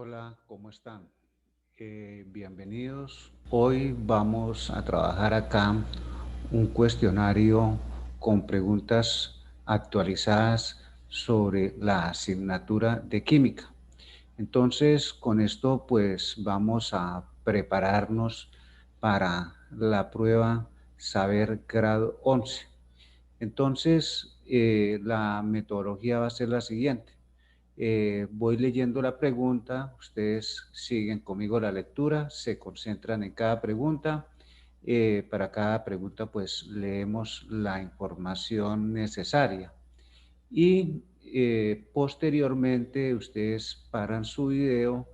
Hola, ¿cómo están? Bienvenidos. Hoy vamos a trabajar acá un cuestionario con preguntas actualizadas sobre la asignatura de química. Entonces, con esto pues vamos a prepararnos para la prueba Saber Grado 11. Entonces, la metodología va a ser la siguiente. Voy leyendo la pregunta, ustedes siguen conmigo la lectura, se concentran en cada pregunta. Para cada pregunta, pues leemos la información necesaria y posteriormente ustedes paran su video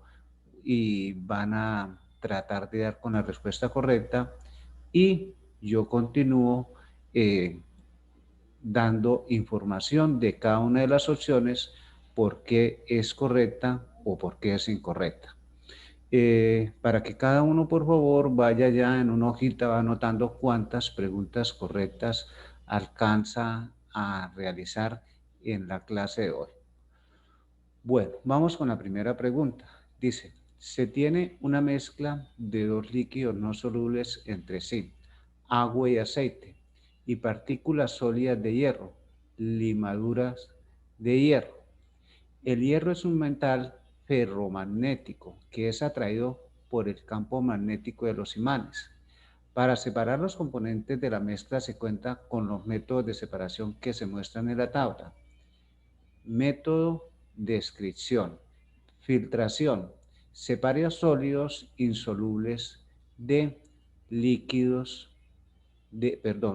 y van a tratar de dar con la respuesta correcta y yo continúo eh, dando información de cada una de las opciones, por qué es correcta o por qué es incorrecta. Para que cada uno, por favor, vaya ya en una hojita, va anotando cuántas preguntas correctas alcanza a realizar en la clase de hoy. Bueno, vamos con la primera pregunta. Dice, se tiene una mezcla de dos líquidos no solubles entre sí, agua y aceite, y partículas sólidas de hierro, limaduras de hierro. El hierro es un metal ferromagnético que es atraído por el campo magnético de los imanes. Para separar los componentes de la mezcla se cuenta con los métodos de separación que se muestran en la tabla. Método de descripción. Filtración. Separa sólidos insolubles de líquidos,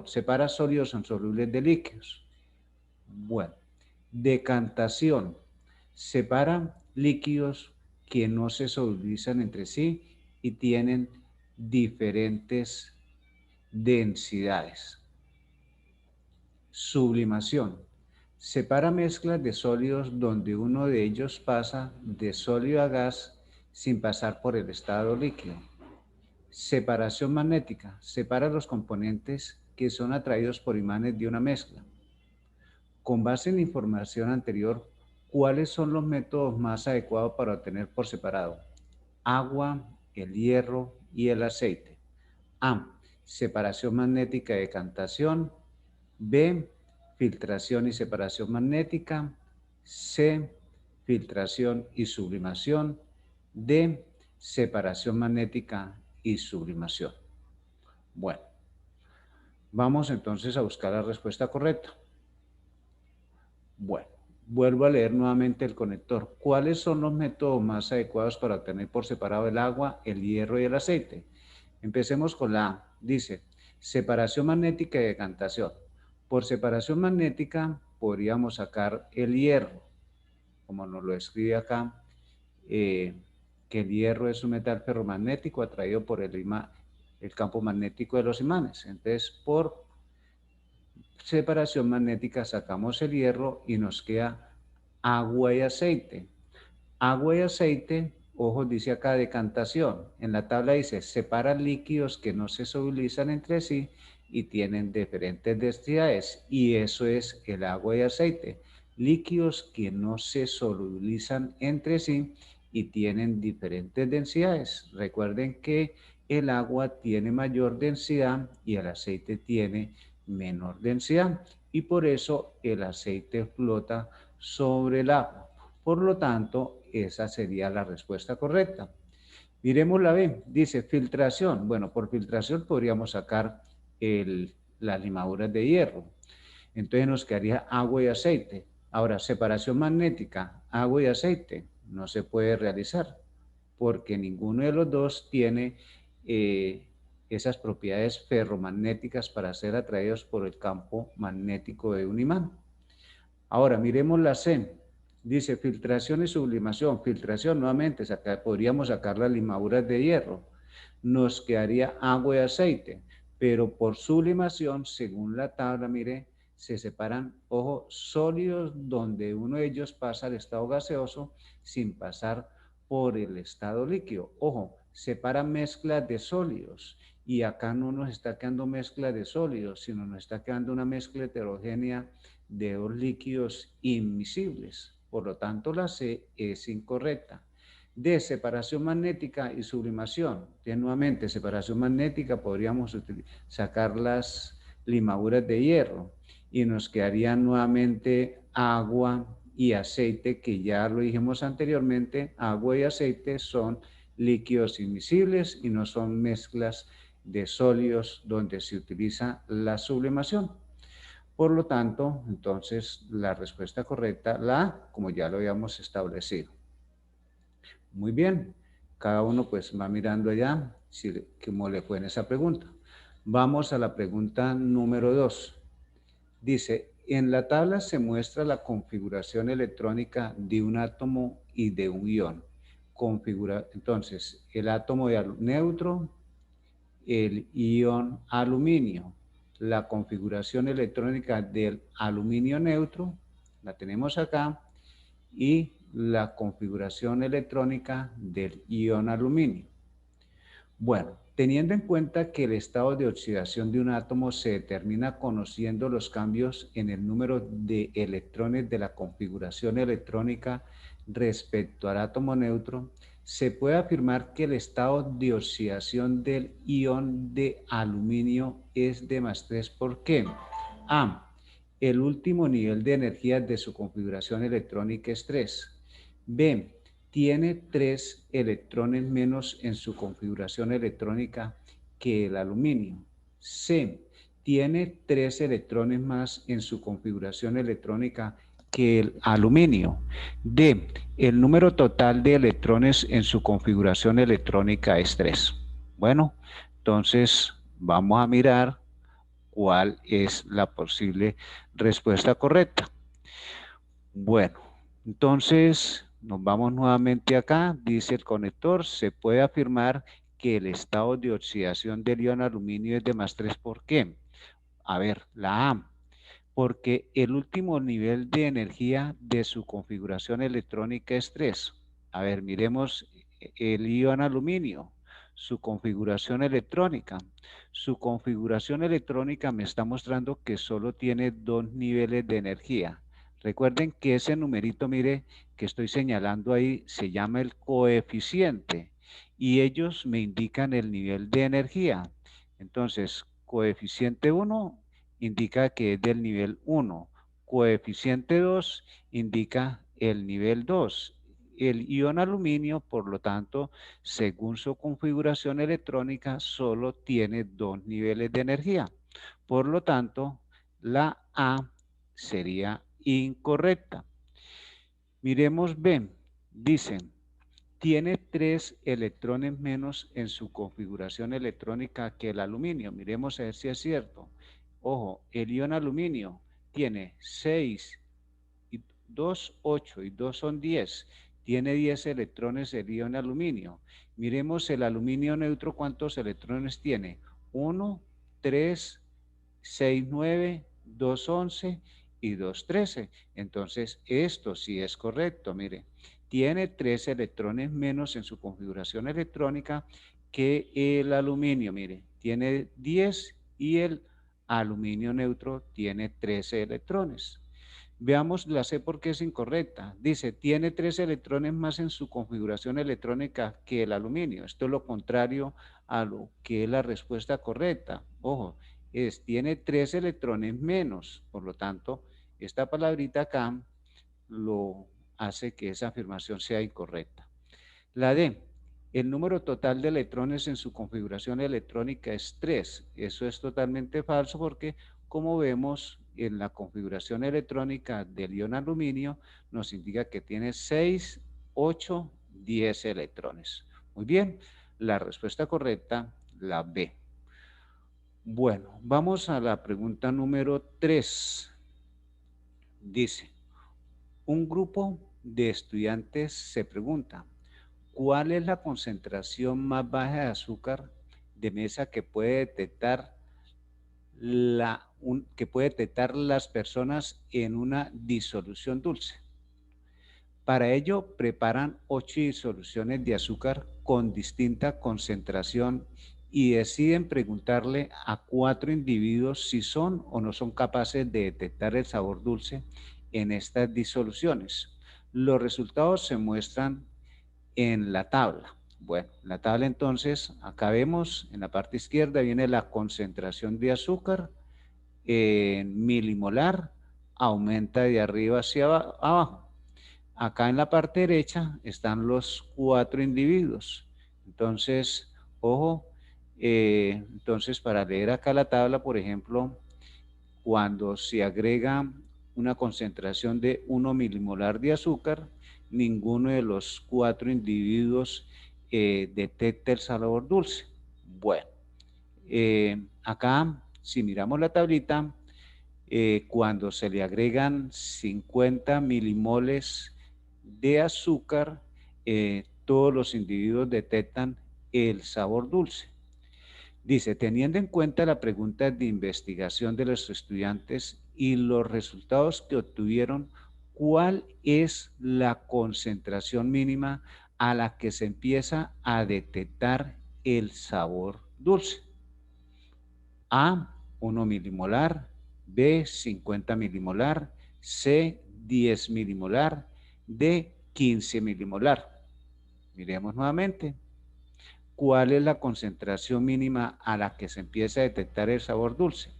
separa sólidos insolubles de líquidos. Bueno, decantación. Separa líquidos que no se solubilizan entre sí y tienen diferentes densidades. Sublimación. Separa mezclas de sólidos donde uno de ellos pasa de sólido a gas sin pasar por el estado líquido. Separación magnética. Separa los componentes que son atraídos por imanes de una mezcla. Con base en la información anterior, ¿cuáles son los métodos más adecuados para obtener por separado agua, el hierro y el aceite? A. Separación magnética de decantación. B. Filtración y separación magnética. C. Filtración y sublimación. D. Separación magnética y sublimación. Bueno, vamos entonces a buscar la respuesta correcta. Bueno, vuelvo a leer nuevamente el conector. ¿Cuáles son los métodos más adecuados para obtener por separado el agua, el hierro y el aceite? Empecemos con la A. Dice, separación magnética y decantación. Por separación magnética podríamos sacar el hierro, como nos lo escribe acá, eh, que el hierro es un metal ferromagnético atraído por el campo magnético de los imanes. Entonces, por separación magnética sacamos el hierro y nos queda agua y aceite. Agua y aceite, ojo, dice acá decantación. En la tabla dice separa líquidos que no se solubilizan entre sí y tienen diferentes densidades. Y eso es el agua y aceite. Líquidos que no se solubilizan entre sí y tienen diferentes densidades. Recuerden que el agua tiene mayor densidad y el aceite tiene menor densidad. Y por eso el aceite flota sobre el agua. Por lo tanto, esa sería la respuesta correcta. Miremos la B. Dice filtración. Bueno, por filtración podríamos sacar las limaduras de hierro. Entonces nos quedaría agua y aceite. Ahora, separación magnética, agua y aceite, no se puede realizar porque ninguno de los dos tiene esas propiedades ferromagnéticas para ser atraídos por el campo magnético de un imán. Ahora, miremos la C. Dice filtración y sublimación. Filtración, nuevamente, podríamos sacar las limaduras de hierro. Nos quedaría agua y aceite. Pero por sublimación, según la tabla, mire, se separan, ojo, sólidos donde uno de ellos pasa al estado gaseoso sin pasar por el estado líquido. Ojo, separa mezclas de sólidos. Y acá no nos está quedando mezcla de sólidos, sino nos está quedando una mezcla heterogénea de dos líquidos inmiscibles. Por lo tanto, la C es incorrecta. De separación magnética y sublimación. Nuevamente, separación magnética, podríamos sacar las limaduras de hierro y nos quedarían nuevamente agua y aceite, que ya lo dijimos anteriormente, agua y aceite son líquidos invisibles y no son mezclas de sólidos donde se utiliza la sublimación. Por lo tanto, entonces la respuesta correcta, la A, como ya lo habíamos establecido. Muy bien, cada uno pues va mirando allá cómo le fue en esa pregunta. Vamos a la pregunta número 2. Dice, en la tabla se muestra la configuración electrónica de un átomo y de un ion. Entonces, el átomo de neutro, el ion aluminio. La configuración electrónica del aluminio neutro, la tenemos acá, y la configuración electrónica del ion aluminio. Bueno, teniendo en cuenta que el estado de oxidación de un átomo se determina conociendo los cambios en el número de electrones de la configuración electrónica respecto al átomo neutro, se puede afirmar que el estado de oxidación del ion de aluminio es de +3. ¿Por qué? A. El último nivel de energía de su configuración electrónica es 3. B. Tiene 3 electrones menos en su configuración electrónica que el aluminio. C. Tiene 3 electrones más en su configuración electrónica que el aluminio. D. El número total de electrones en su configuración electrónica es 3. Bueno, entonces vamos a mirar cuál es la posible respuesta correcta. Bueno, entonces nos vamos nuevamente acá. Dice el conector, se puede afirmar que el estado de oxidación del ion aluminio es de +3. ¿Por qué? A ver, la A. Porque el último nivel de energía de su configuración electrónica es 3. A ver, miremos el ion aluminio, su configuración electrónica. Su configuración electrónica me está mostrando que solo tiene 2 niveles de energía. Recuerden que ese numerito, mire, que estoy señalando ahí, se llama el coeficiente y ellos me indican el nivel de energía. Entonces, coeficiente 1 indica que es del nivel 1. Coeficiente 2 indica el nivel 2. El ion aluminio, por lo tanto, según su configuración electrónica, solo tiene 2 niveles de energía. Por lo tanto, la A sería incorrecta. Miremos B. Dicen, tiene 3 electrones menos en su configuración electrónica que el aluminio. Miremos a ver si es cierto. Ojo, el ion aluminio tiene 6, 2, 8 y 2 son 10. Tiene 10 electrones el ion aluminio. Miremos el aluminio neutro, ¿cuántos electrones tiene? 1, 3, 6, 9, 2, 11 y 2, 13. Entonces, esto sí es correcto, mire. Tiene 3 electrones menos en su configuración electrónica que el aluminio, mire. Tiene 10 y el aluminio neutro tiene 13 electrones. Veamos la C porque es incorrecta. Dice, tiene 3 electrones más en su configuración electrónica que el aluminio. Esto es lo contrario a lo que es la respuesta correcta. Ojo, tiene 3 electrones menos. Por lo tanto, esta palabrita acá lo hace que esa afirmación sea incorrecta. La D, el número total de electrones en su configuración electrónica es 3. Eso es totalmente falso porque, como vemos, en la configuración electrónica del ion aluminio nos indica que tiene 6, 8, 10 electrones. Muy bien, la respuesta correcta, la B. Bueno, vamos a la pregunta número 3. Dice, un grupo de estudiantes se pregunta, ¿cuál es la concentración más baja de azúcar de mesa que puede detectar las personas en una disolución dulce? Para ello, preparan 8 disoluciones de azúcar con distinta concentración y deciden preguntarle a 4 individuos si son o no son capaces de detectar el sabor dulce en estas disoluciones. Los resultados se muestran en la tabla. Bueno, en la tabla entonces, acá vemos, en la parte izquierda viene la concentración de azúcar en milimolar, aumenta de arriba hacia abajo. Acá en la parte derecha están los 4 individuos. Entonces, ojo, entonces para leer acá la tabla, por ejemplo, cuando se agrega una concentración de 1 milimolar de azúcar, ninguno de los 4 individuos detecta el sabor dulce. Bueno, acá, si miramos la tablita, cuando se le agregan 50 milimoles de azúcar, todos los individuos detectan el sabor dulce. Dice, teniendo en cuenta la pregunta de investigación de los estudiantes y los resultados que obtuvieron, ¿cuál es la concentración mínima a la que se empieza a detectar el sabor dulce? A, 1 milimolar, B, 50 milimolar, C, 10 milimolar, D, 15 milimolar. Miremos nuevamente. ¿Cuál es la concentración mínima a la que se empieza a detectar el sabor dulce?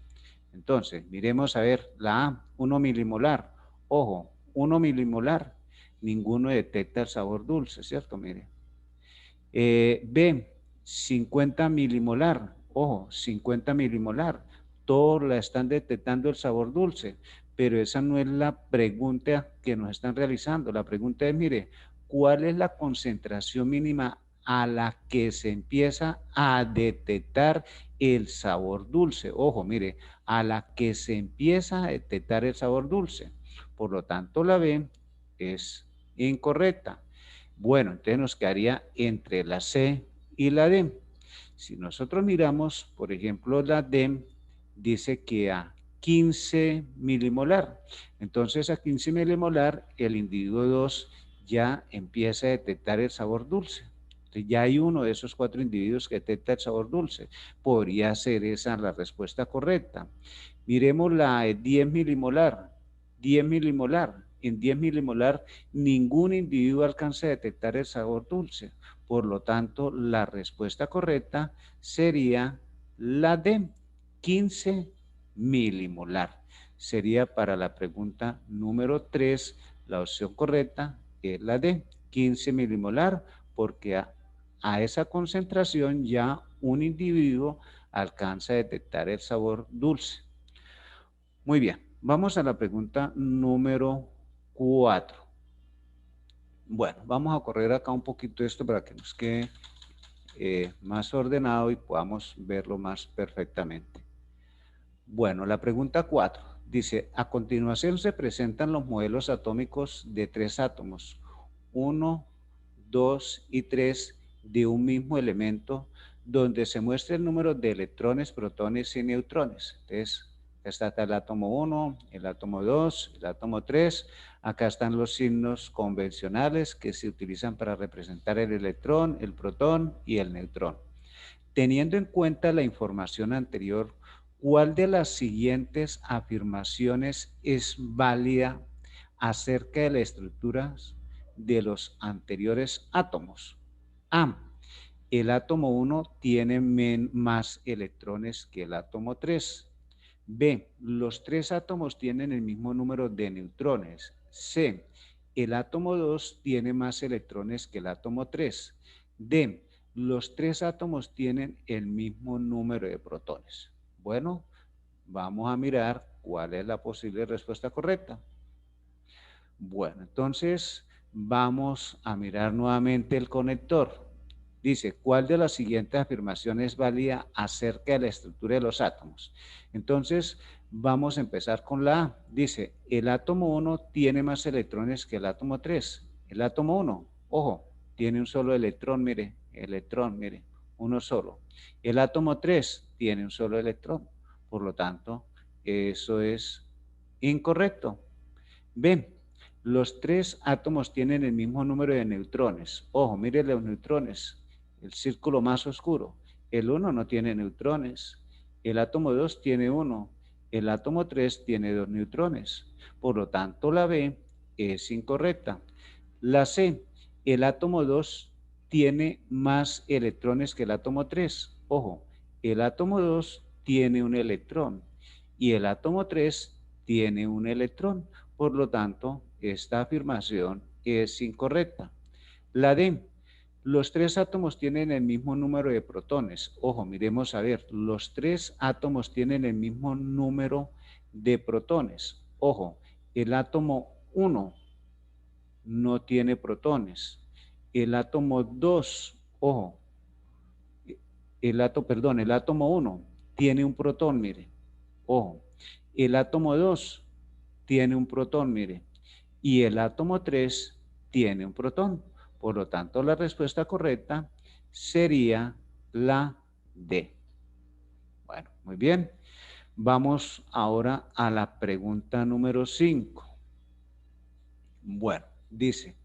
Entonces, miremos a ver la A, 1 milimolar. Ojo, 1 milimolar, ninguno detecta el sabor dulce, ¿cierto? Mire. B, 50 milimolar. Ojo, 50 milimolar. Todos la están detectando el sabor dulce, pero esa no es la pregunta que nos están realizando. La pregunta es, mire, ¿cuál es la concentración mínima a la que se empieza a detectar el sabor dulce? Ojo, mire, a la que se empieza a detectar el sabor dulce. Por lo tanto, la B es incorrecta. Bueno, entonces nos quedaría entre la C y la D. Si nosotros miramos, por ejemplo, la D dice que a 15 milimolar. Entonces a 15 milimolar el individuo 2 ya empieza a detectar el sabor dulce. Entonces ya hay uno de esos 4 individuos que detecta el sabor dulce. Podría ser esa la respuesta correcta. Miremos la 10 milimolar. 10 milimolar. En 10 milimolar ningún individuo alcanza a detectar el sabor dulce. Por lo tanto, la respuesta correcta sería la de 15 milimolar. Sería para la pregunta número 3, la opción correcta es la de 15 milimolar, porque a esa concentración ya un individuo alcanza a detectar el sabor dulce. Muy bien, vamos a la pregunta número 4. Bueno, vamos a correr acá un poquito esto para que nos quede más ordenado y podamos verlo más perfectamente. Bueno, la pregunta 4 dice, a continuación se presentan los modelos atómicos de 3 átomos, 1, 2 y 3 de un mismo elemento, donde se muestra el número de electrones, protones y neutrones. Entonces, está el átomo 1, el átomo 2, el átomo 3. Acá están los signos convencionales que se utilizan para representar el electrón, el protón y el neutrón. Teniendo en cuenta la información anterior, ¿cuál de las siguientes afirmaciones es válida acerca de las estructuras de los anteriores átomos? A. El átomo 1 tiene más electrones que el átomo 3. B. Los 3 átomos tienen el mismo número de neutrones. C. El átomo 2 tiene más electrones que el átomo 3. D. Los 3 átomos tienen el mismo número de protones. Bueno, vamos a mirar cuál es la posible respuesta correcta. Bueno, entonces vamos a mirar nuevamente el conector. Dice, ¿cuál de las siguientes afirmaciones es válida acerca de la estructura de los átomos? Entonces, vamos a empezar con la A. Dice, el átomo 1 tiene más electrones que el átomo 3. El átomo 1, ojo, tiene un solo electrón, mire, uno solo. El átomo 3 tiene un solo electrón. Por lo tanto, eso es incorrecto. B, los 3 átomos tienen el mismo número de neutrones. Ojo, mire los neutrones, el círculo más oscuro. El 1 no tiene neutrones, el átomo 2 tiene 1, el átomo 3 tiene 2 neutrones. Por lo tanto, la B es incorrecta. La C, el átomo 2 tiene más electrones que el átomo 3. Ojo, el átomo 2 tiene un electrón y el átomo 3 tiene un electrón. Por lo tanto, esta afirmación es incorrecta. La D, los tres átomos tienen el mismo número de protones. Ojo, miremos a ver, los tres átomos tienen el mismo número de protones. Ojo, el átomo 1 no tiene protones. El átomo 2, ojo, el átomo 1 tiene un protón, mire, ojo. El átomo 2 tiene un protón, mire, y el átomo 3 tiene un protón. Por lo tanto, la respuesta correcta sería la D. Bueno, muy bien. Vamos ahora a la pregunta número 5. Bueno, dice,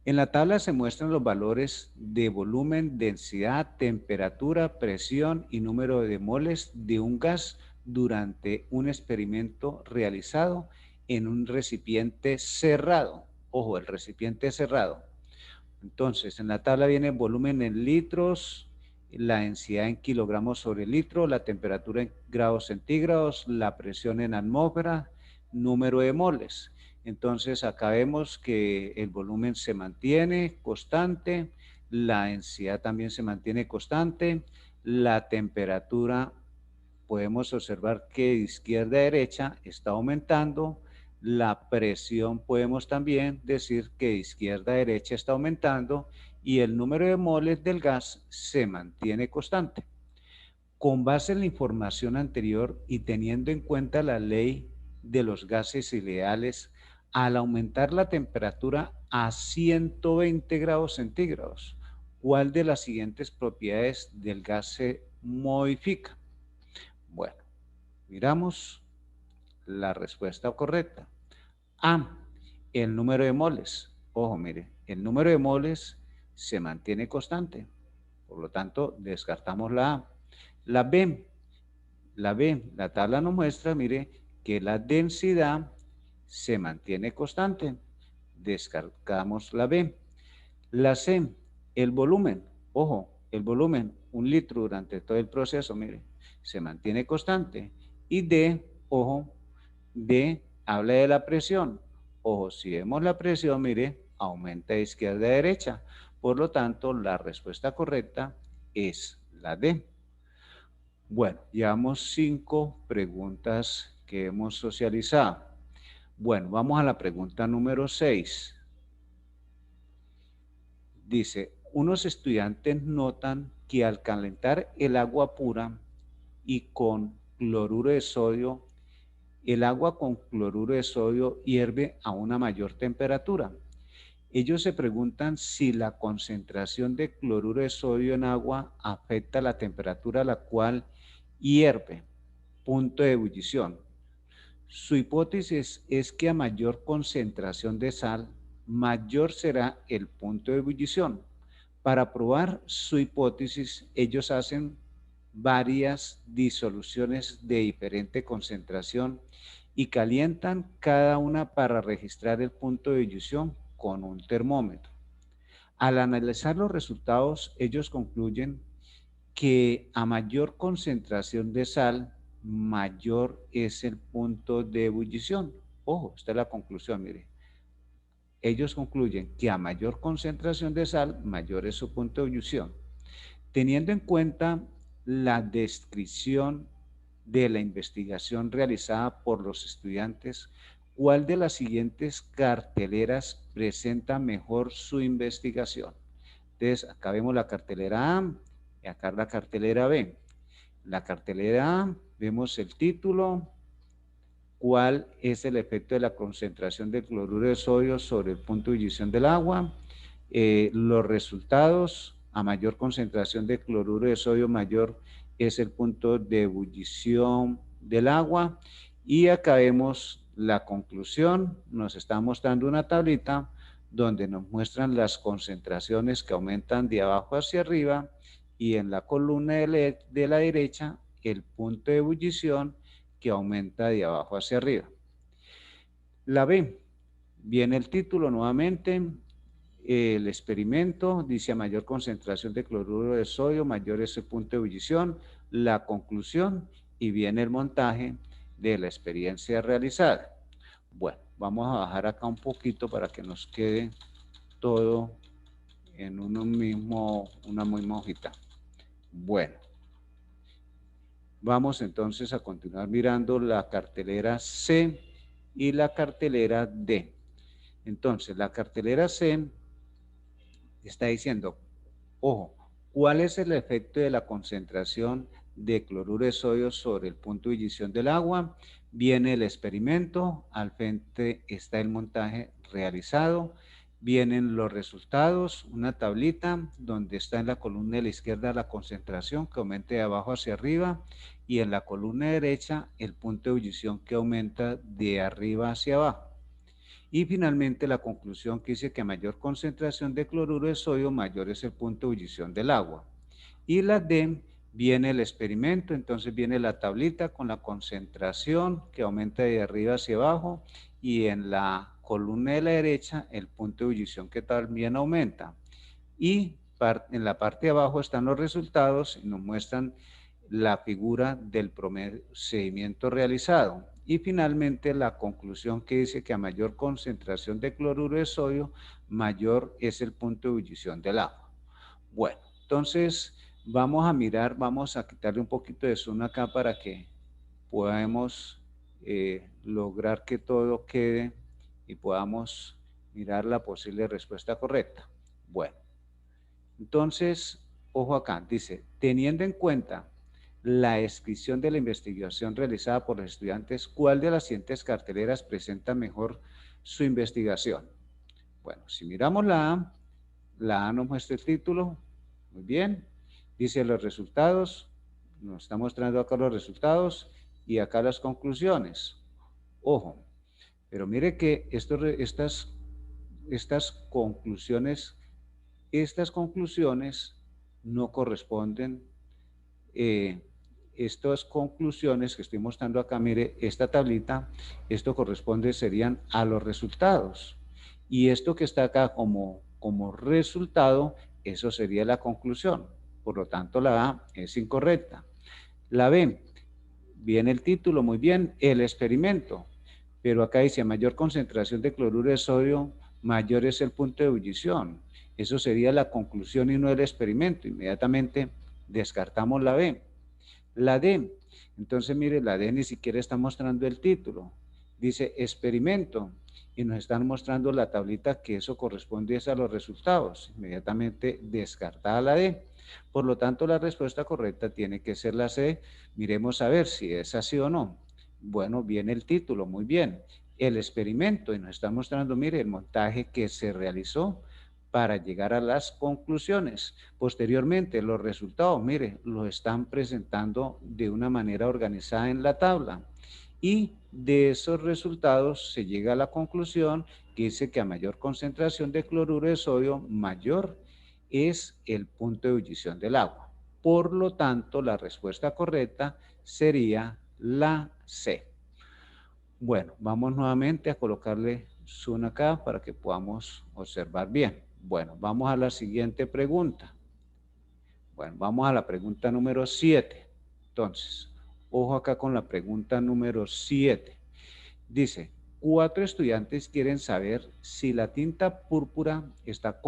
en la tabla se muestran los valores de volumen, densidad, temperatura, presión y número de moles de un gas durante un experimento realizado en un recipiente cerrado. Ojo, el recipiente cerrado. Entonces, en la tabla viene volumen en litros, la densidad en kilogramos sobre litro, la temperatura en grados centígrados, la presión en atmósfera, número de moles. Entonces, acá vemos que el volumen se mantiene constante, la densidad también se mantiene constante, la temperatura podemos observar que de izquierda a derecha está aumentando, la presión podemos también decir que de izquierda a derecha está aumentando y el número de moles del gas se mantiene constante. Con base en la información anterior y teniendo en cuenta la ley de los gases ideales, al aumentar la temperatura a 120 grados centígrados, ¿cuál de las siguientes propiedades del gas se modifica? Bueno, miramos la respuesta correcta. A, el número de moles. Ojo, mire, el número de moles se mantiene constante. Por lo tanto, descartamos la A. La tabla nos muestra, mire, que la densidad se mantiene constante. Descartamos la B. La C, el volumen. Ojo, el volumen, 1 litro durante todo el proceso, mire, se mantiene constante. Y D, ojo, D habla de la presión. Ojo, si vemos la presión, mire, aumenta de izquierda a derecha. Por lo tanto, la respuesta correcta es la D. Bueno, llevamos 5 preguntas que hemos socializado. Bueno, vamos a la pregunta número 6. Dice, unos estudiantes notan que al calentar el agua pura y con cloruro de sodio, el agua con cloruro de sodio hierve a una mayor temperatura. Ellos se preguntan si la concentración de cloruro de sodio en agua afecta la temperatura a la cual hierve, punto de ebullición. Su hipótesis es que a mayor concentración de sal, mayor será el punto de ebullición. Para probar su hipótesis, ellos hacen varias disoluciones de diferente concentración y calientan cada una para registrar el punto de ebullición con un termómetro. Al analizar los resultados, ellos concluyen que a mayor concentración de sal, mayor es el punto de ebullición. Ojo, esta es la conclusión, mire. Ellos concluyen que a mayor concentración de sal, mayor es su punto de ebullición. Teniendo en cuenta la descripción de la investigación realizada por los estudiantes, ¿cuál de las siguientes carteleras presenta mejor su investigación? Entonces, acá vemos la cartelera A y acá la cartelera B. La cartelera A, vemos el título, cuál es el efecto de la concentración de cloruro de sodio sobre el punto de ebullición del agua, los resultados, a mayor concentración de cloruro de sodio, mayor es el punto de ebullición del agua, y acá vemos la conclusión, nos está mostrando una tablita donde nos muestran las concentraciones que aumentan de abajo hacia arriba, y en la columna de la derecha el punto de ebullición que aumenta de abajo hacia arriba. La B, viene el título nuevamente, El experimento dice a mayor concentración de cloruro de sodio, mayor es el punto de ebullición, la conclusión y viene el montaje de la experiencia realizada. Bueno, vamos a bajar acá un poquito para que nos quede todo en una misma hojita. Bueno, vamos entonces a continuar mirando la cartelera C y la cartelera D. Entonces, la cartelera C está diciendo, ojo, ¿cuál es el efecto de la concentración de cloruro de sodio sobre el punto de ebullición del agua? Viene el experimento, al frente está el montaje realizado, vienen los resultados, una tablita donde está en la columna de la izquierda la concentración que aumenta de abajo hacia arriba y en la columna derecha el punto de ebullición que aumenta de arriba hacia abajo. Y finalmente la conclusión que dice que a mayor concentración de cloruro de sodio, mayor es el punto de ebullición del agua. Y la D viene el experimento, entonces viene la tablita con la concentración que aumenta de arriba hacia abajo y en la columna de la derecha el punto de ebullición que también aumenta. Y en la parte de abajo están los resultados y nos muestran la figura del procedimiento realizado. Y finalmente la conclusión que dice que a mayor concentración de cloruro de sodio, mayor es el punto de ebullición del agua. Bueno, entonces vamos a mirar, vamos a quitarle un poquito de zoom acá para que podamos lograr que todo quede y podamos mirar la posible respuesta correcta. Bueno, entonces, ojo acá, dice, teniendo en cuenta la descripción de la investigación realizada por los estudiantes, ¿cuál de las siguientes carteleras presenta mejor su investigación? Bueno, si miramos la A nos muestra el título, muy bien, dice los resultados, nos está mostrando acá los resultados y acá las conclusiones. Ojo, pero mire que estas conclusiones no corresponden, estas conclusiones que estoy mostrando acá, mire, esta tablita, esto corresponde, serían a los resultados. Y esto que está acá como resultado, eso sería la conclusión. Por lo tanto, la A es incorrecta. La B, viene el título, muy bien, el experimento. Pero acá dice, a mayor concentración de cloruro de sodio, mayor es el punto de ebullición. Eso sería la conclusión y no el experimento. Inmediatamente descartamos la B. La D, entonces mire, la D ni siquiera está mostrando el título. Dice experimento y nos están mostrando la tablita que eso corresponde a los resultados. Inmediatamente descartada la D. Por lo tanto, la respuesta correcta tiene que ser la C. Miremos a ver si es así o no. Bueno, viene el título, muy bien. El experimento y nos está mostrando, mire, el montaje que se realizó para llegar a las conclusiones. Posteriormente, los resultados, mire, los están presentando de una manera organizada en la tabla. Y de esos resultados se llega a la conclusión que dice que a mayor concentración de cloruro de sodio, mayor es el punto de ebullición del agua. Por lo tanto, la respuesta correcta sería la C. Bueno, vamos nuevamente a colocarle zoom acá para que podamos observar bien. Bueno, vamos a la siguiente pregunta. Bueno, vamos a la pregunta número 7. Entonces, ojo acá con la pregunta número 7. Dice, 4 estudiantes quieren saber si la tinta púrpura está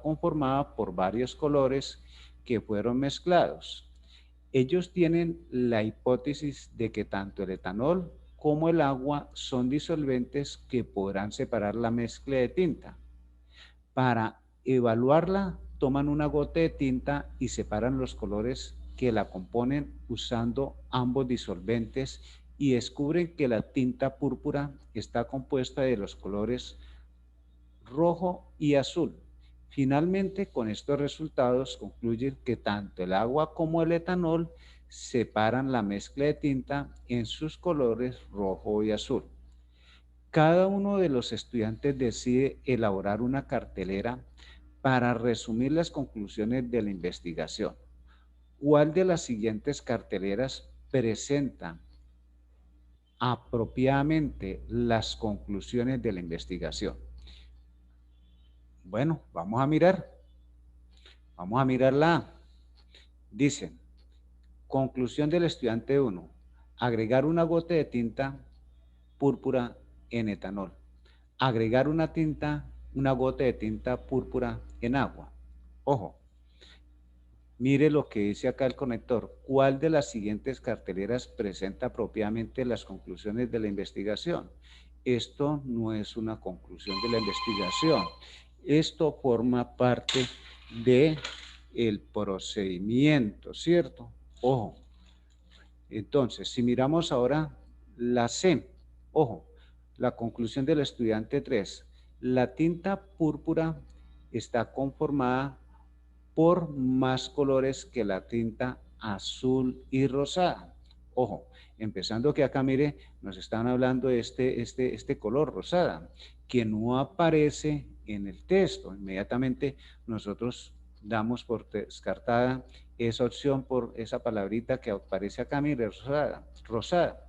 conformada por varios colores que fueron mezclados. Ellos tienen la hipótesis de que tanto el etanol como el agua son disolventes que podrán separar la mezcla de tinta. Para evaluarla, toman una gota de tinta y separan los colores que la componen usando ambos disolventes y descubren que la tinta púrpura está compuesta de los colores rojo y azul. Finalmente, con estos resultados concluyen que tanto el agua como el etanol separan la mezcla de tinta en sus colores rojo y azul. Cada uno de los estudiantes decide elaborar una cartelera para resumir las conclusiones de la investigación. ¿Cuál de las siguientes carteleras presenta apropiadamente las conclusiones de la investigación? Bueno, vamos a mirar. Vamos a mirar la A. Dice, conclusión del estudiante 1. Agregar una gota de tinta púrpura en etanol. Agregar una gota de tinta púrpura en agua. Ojo, mire lo que dice acá el conector. ¿Cuál de las siguientes carteleras presenta apropiadamente las conclusiones de la investigación? Esto no es una conclusión de la investigación. Esto forma parte de el procedimiento, ¿cierto? Ojo. Entonces, si miramos ahora la C, ojo, la conclusión del estudiante 3, la tinta púrpura está conformada por más colores que la tinta azul y rosada. Ojo, empezando que acá, mire, nos están hablando de este color rosada, que no aparece en el texto. Inmediatamente nosotros damos por descartada esa opción por esa palabrita que aparece acá, mire, rosada.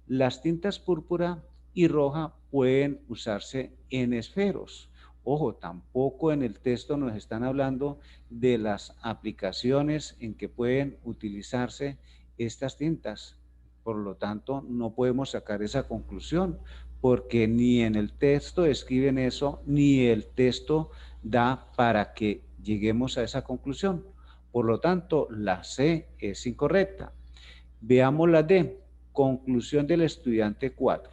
Las tintas púrpura y roja pueden usarse en esferos. Ojo, tampoco en el texto nos están hablando de las aplicaciones en que pueden utilizarse estas tintas. Por lo tanto, no podemos sacar esa conclusión porque ni en el texto escriben eso, ni el texto da para que lleguemos a esa conclusión. Por lo tanto, la C es incorrecta. Veamos la D. Conclusión del estudiante 4.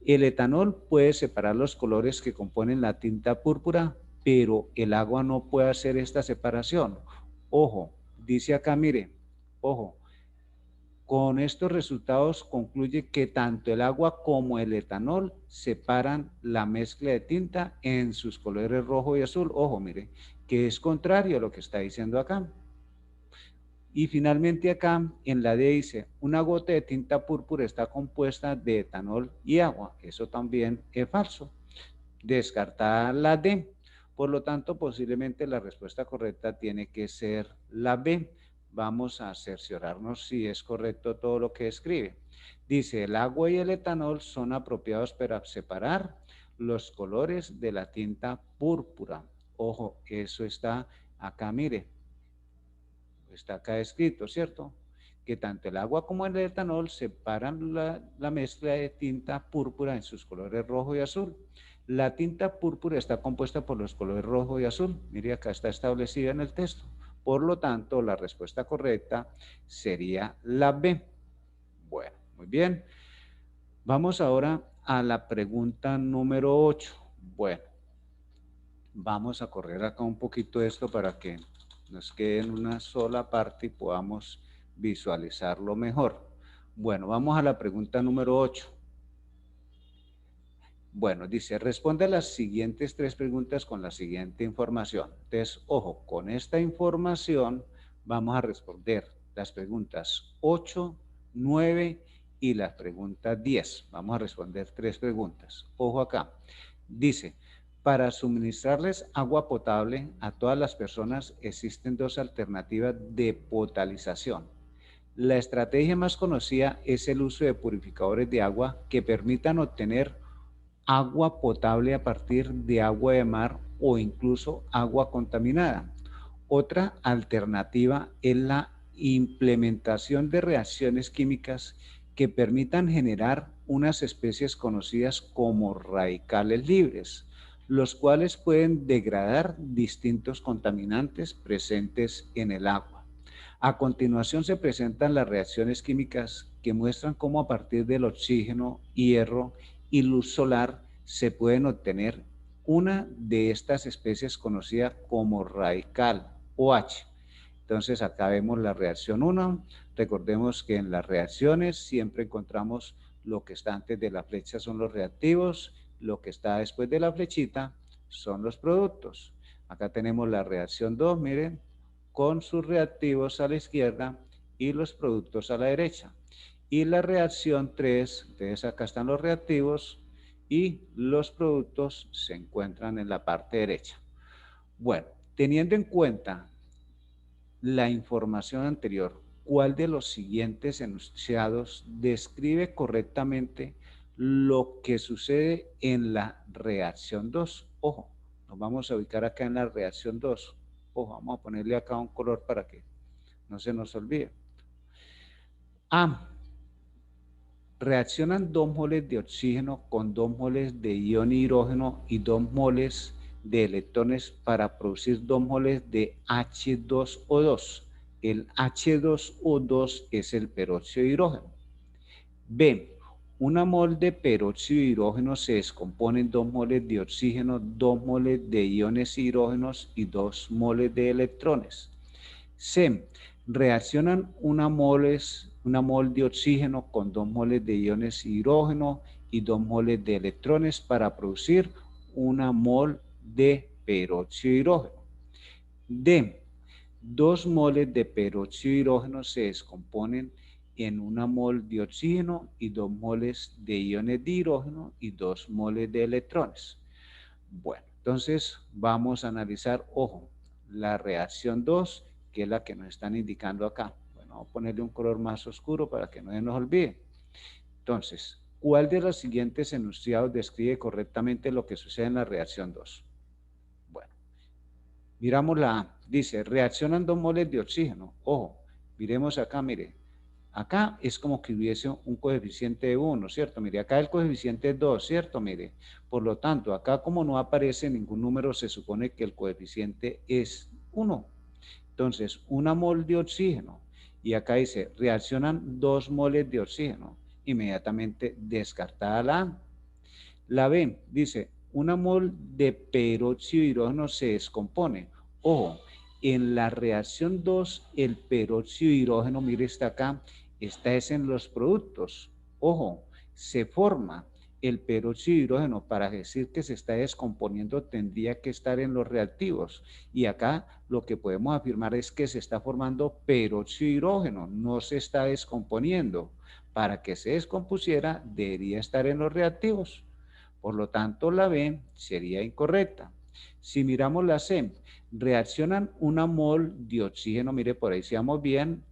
El etanol puede separar los colores que componen la tinta púrpura, pero el agua no puede hacer esta separación. Ojo, dice acá, mire, ojo, con estos resultados concluye que tanto el agua como el etanol separan la mezcla de tinta en sus colores rojo y azul. Ojo, mire, que es contrario a lo que está diciendo acá. Y finalmente acá en la D dice, una gota de tinta púrpura está compuesta de etanol y agua. Eso también es falso. Descartada la D. Por lo tanto, posiblemente la respuesta correcta tiene que ser la B. Vamos a cerciorarnos si es correcto todo lo que escribe. Dice, el agua y el etanol son apropiados para separar los colores de la tinta púrpura. Ojo, eso está acá, mire, está acá escrito, ¿cierto? Que tanto el agua como el etanol separan la mezcla de tinta púrpura en sus colores rojo y azul. La tinta púrpura está compuesta por los colores rojo y azul. Mire, acá está establecida en el texto. Por lo tanto, la respuesta correcta sería la B. Bueno, muy bien. Vamos ahora a la pregunta número 8. Bueno, vamos a correr acá un poquito esto para que nos quede en una sola parte y podamos visualizarlo mejor. Bueno, vamos a la pregunta número 8. Bueno, dice, responde a las siguientes 3 preguntas con la siguiente información. Entonces, ojo, con esta información vamos a responder las preguntas 8, 9 y las preguntas 10. Vamos a responder 3 preguntas. Ojo acá. Dice, para suministrarles agua potable a todas las personas existen 2 alternativas de potalización. La estrategia más conocida es el uso de purificadores de agua que permitan obtener agua potable a partir de agua de mar o incluso agua contaminada. Otra alternativa es la implementación de reacciones químicas que permitan generar unas especies conocidas como radicales libres, los cuales pueden degradar distintos contaminantes presentes en el agua. A continuación se presentan las reacciones químicas que muestran cómo a partir del oxígeno, hierro y luz solar se pueden obtener una de estas especies conocida como radical OH. Entonces acá vemos la reacción 1. Recordemos que en las reacciones siempre encontramos lo que está antes de la flecha son los reactivos, lo que está después de la flechita son los productos. Acá tenemos la reacción 2, miren, con sus reactivos a la izquierda y los productos a la derecha. Y la reacción 3, entonces acá están los reactivos y los productos se encuentran en la parte derecha. Bueno, teniendo en cuenta la información anterior, ¿cuál de los siguientes enunciados describe correctamente lo que sucede en la reacción 2? Ojo, Nos vamos a ubicar acá en la reacción 2. Ojo, vamos a ponerle acá un color para que no se nos olvide. A. Reaccionan 2 moles de oxígeno con 2 moles de ion hidrógeno y 2 moles de electrones para producir 2 moles de H2O2. El H2O2 es el peróxido de hidrógeno. B. Una mol de peróxido de hidrógeno se descompone en 2 moles de oxígeno, 2 moles de iones hidrógenos y 2 moles de electrones. C. Reaccionan una mol de oxígeno con 2 moles de iones hidrógeno y 2 moles de electrones para producir una mol de peróxido de hidrógeno. D. 2 moles de peróxido de hidrógeno se descomponen en una mol de oxígeno y 2 moles de iones de hidrógeno y 2 moles de electrones. Bueno, entonces vamos a analizar, ojo, la reacción 2, que es la que nos están indicando acá. Bueno, vamos a ponerle un color más oscuro para que no se nos olvide. Entonces, ¿cuál de los siguientes enunciados describe correctamente lo que sucede en la reacción 2? Bueno, miramos la A. Dice, reaccionan 2 moles de oxígeno. Ojo, miremos acá, mire. Acá es como que hubiese un coeficiente de 1, ¿cierto? Mire, acá el coeficiente es 2, ¿cierto? Mire, por lo tanto, acá como no aparece ningún número, se supone que el coeficiente es 1. Entonces, una mol de oxígeno, y acá dice, reaccionan 2 moles de oxígeno, inmediatamente descartada la A. La B dice, una mol de peróxido de hidrógeno se descompone. Ojo, en la reacción 2, el peróxido de hidrógeno, mire, está acá, esta es en los productos. Ojo, se forma el peróxido de hidrógeno. Para decir que se está descomponiendo tendría que estar en los reactivos. Y acá lo que podemos afirmar es que se está formando peróxido de hidrógeno, no se está descomponiendo. Para que se descompusiera, debería estar en los reactivos. Por lo tanto, la B sería incorrecta. Si miramos la C, reaccionan una mol de oxígeno, mire, por ahí seamos bien,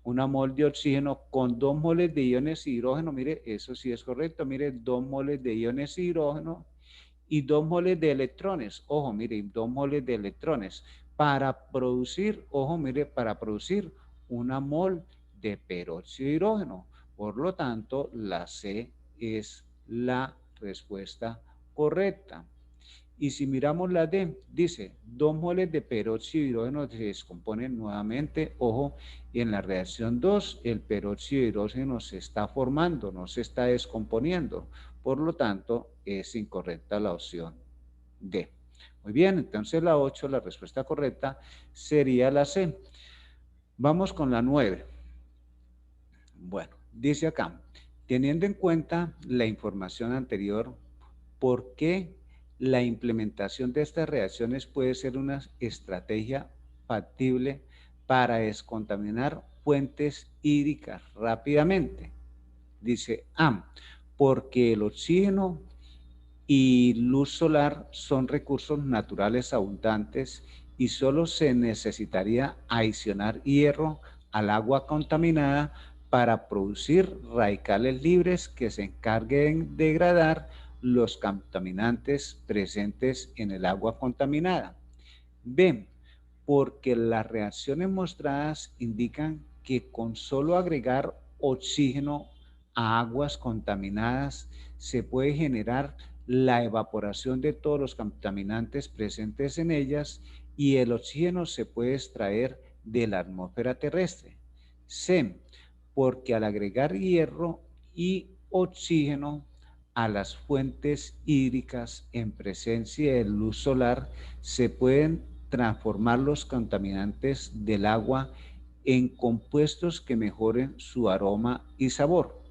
una mol de oxígeno con 2 moles de iones de hidrógeno, mire, eso sí es correcto, mire, 2 moles de iones de hidrógeno y 2 moles de electrones, ojo, mire, 2 moles de electrones, para producir, ojo, mire, para producir una mol de peróxido de hidrógeno. Por lo tanto, la C es la respuesta correcta. Y si miramos la D, dice 2 moles de peróxido de hidrógeno se descomponen nuevamente. Ojo, en la reacción 2, el peróxido de hidrógeno se está formando, no se está descomponiendo. Por lo tanto, es incorrecta la opción D. Muy bien, entonces la 8, la respuesta correcta sería la C. Vamos con la 9. Bueno, dice acá, teniendo en cuenta la información anterior, ¿por qué la implementación de estas reacciones puede ser una estrategia factible para descontaminar fuentes hídricas rápidamente? Dice A, porque el oxígeno y luz solar son recursos naturales abundantes y solo se necesitaría adicionar hierro al agua contaminada para producir radicales libres que se encarguen de degradar los contaminantes presentes en el agua contaminada. B, porque las reacciones mostradas indican que con solo agregar oxígeno a aguas contaminadas se puede generar la evaporación de todos los contaminantes presentes en ellas y el oxígeno se puede extraer de la atmósfera terrestre. C, porque al agregar hierro y oxígeno a las fuentes hídricas en presencia de luz solar, se pueden transformar los contaminantes del agua en compuestos que mejoren su aroma y sabor.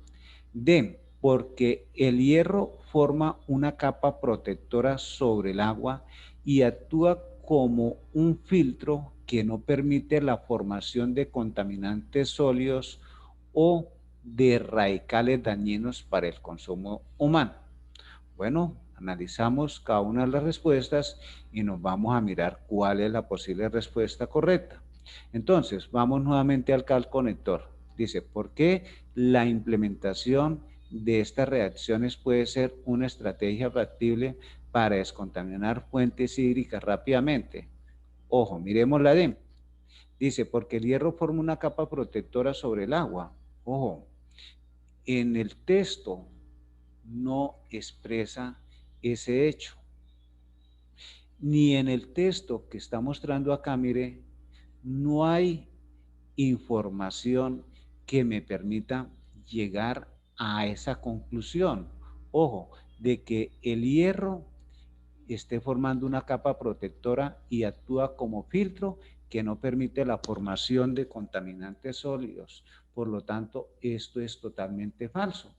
D, porque el hierro forma una capa protectora sobre el agua y actúa como un filtro que no permite la formación de contaminantes sólidos o de radicales dañinos para el consumo humano. Bueno, analizamos cada una de las respuestas y nos vamos a mirar cuál es la posible respuesta correcta. Entonces, vamos nuevamente al conector. Dice, ¿por qué la implementación de estas reacciones puede ser una estrategia factible para descontaminar fuentes hídricas rápidamente. Ojo, miremos la D. Dice, porque el hierro forma una capa protectora sobre el agua. Ojo, en el texto no expresa ese hecho. Ni en el texto que está mostrando acá, mire, no hay información que me permita llegar a esa conclusión. Ojo, de que el hierro esté formando una capa protectora y actúa como filtro que no permite la formación de contaminantes sólidos. Por lo tanto, esto es totalmente falso.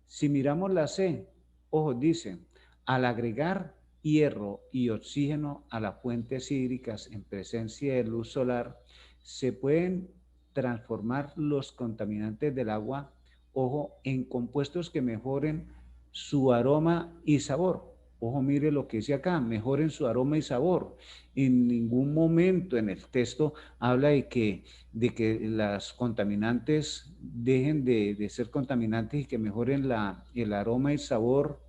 Si miramos la C, ojo, dice, al agregar hierro y oxígeno a las fuentes hídricas en presencia de luz solar, se pueden transformar los contaminantes del agua, ojo, en compuestos que mejoren su aroma y sabor. Ojo, mire lo que dice acá, mejoren su aroma y sabor. En ningún momento en el texto habla de que las contaminantes dejen de ser contaminantes y que mejoren el aroma y sabor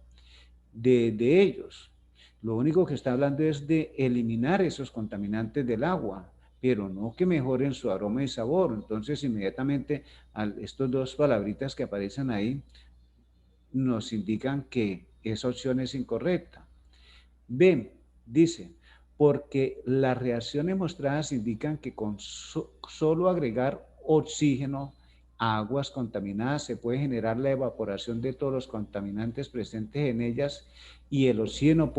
de ellos. Lo único que está hablando es de eliminar esos contaminantes del agua, pero no que mejoren su aroma y sabor. Entonces, inmediatamente, estos dos palabritas que aparecen ahí nos indican que esa opción es incorrecta. B, dice, porque las reacciones mostradas indican que con solo agregar oxígeno a aguas contaminadas se puede generar la evaporación de todos los contaminantes presentes en ellas y el oxígeno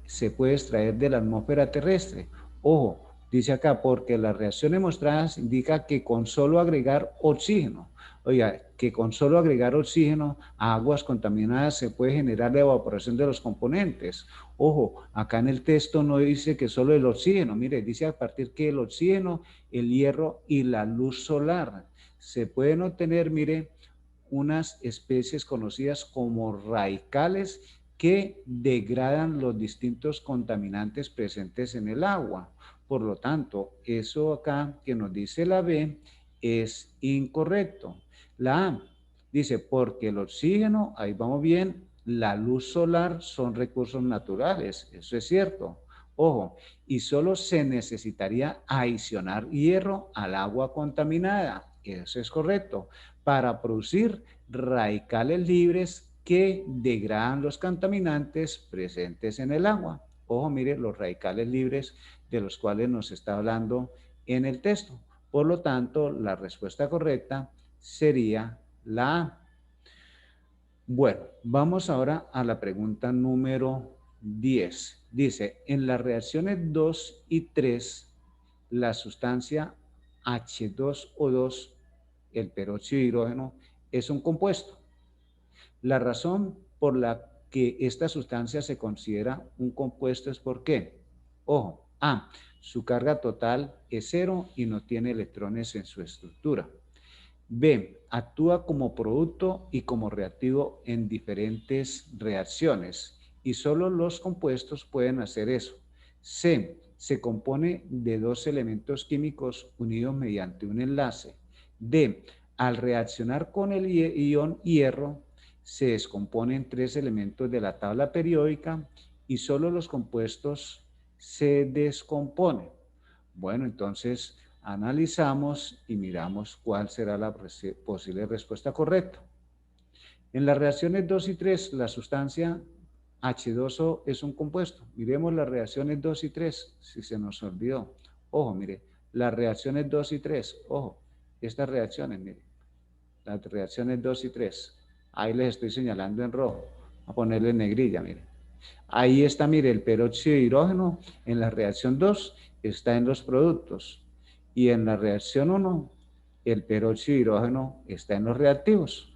se puede extraer de la atmósfera terrestre. Ojo, dice acá, porque las reacciones mostradas indican que con solo agregar oxígeno, oiga, que con solo agregar oxígeno a aguas contaminadas se puede generar la evaporación de los componentes. Ojo, acá en el texto no dice que solo el oxígeno, mire, dice a partir que el oxígeno, el hierro y la luz solar se pueden obtener, mire, unas especies conocidas como radicales que degradan los distintos contaminantes presentes en el agua. Por lo tanto, eso acá que nos dice la B es incorrecto. La A dice, porque el oxígeno, ahí vamos bien, la luz solar son recursos naturales, eso es cierto. Ojo, y solo se necesitaría adicionar hierro al agua contaminada, eso es correcto, para producir radicales libres que degradan los contaminantes presentes en el agua. Ojo, mire, los radicales libres de los cuales nos está hablando en el texto. Por lo tanto, la respuesta correcta sería la A. Bueno, vamos ahora a la pregunta número 10. Dice, en las reacciones 2 y 3, la sustancia H2O2, el peróxido de hidrógeno, es un compuesto. La razón por la que esta sustancia se considera un compuesto es porque, ojo, A, su carga total es cero y no tiene electrones en su estructura. B, actúa como producto y como reactivo en diferentes reacciones y solo los compuestos pueden hacer eso. C, se compone de dos elementos químicos unidos mediante un enlace. D, al reaccionar con el ion hierro, se descomponen tres elementos de la tabla periódica y solo los compuestos se descomponen. Bueno, entonces analizamos y miramos cuál será la posible respuesta correcta. En las reacciones 2 y 3, la sustancia H2O es un compuesto. Miremos las reacciones 2 y 3, si se nos olvidó. Ojo, mire, las reacciones 2 y 3, ojo, estas reacciones, mire, las reacciones 2 y 3. Ahí les estoy señalando en rojo, a ponerle en negrilla, mire. Ahí está, mire, el peróxido de hidrógeno en la reacción 2 está en los productos y en la reacción 1 el peróxido de hidrógeno está en los reactivos.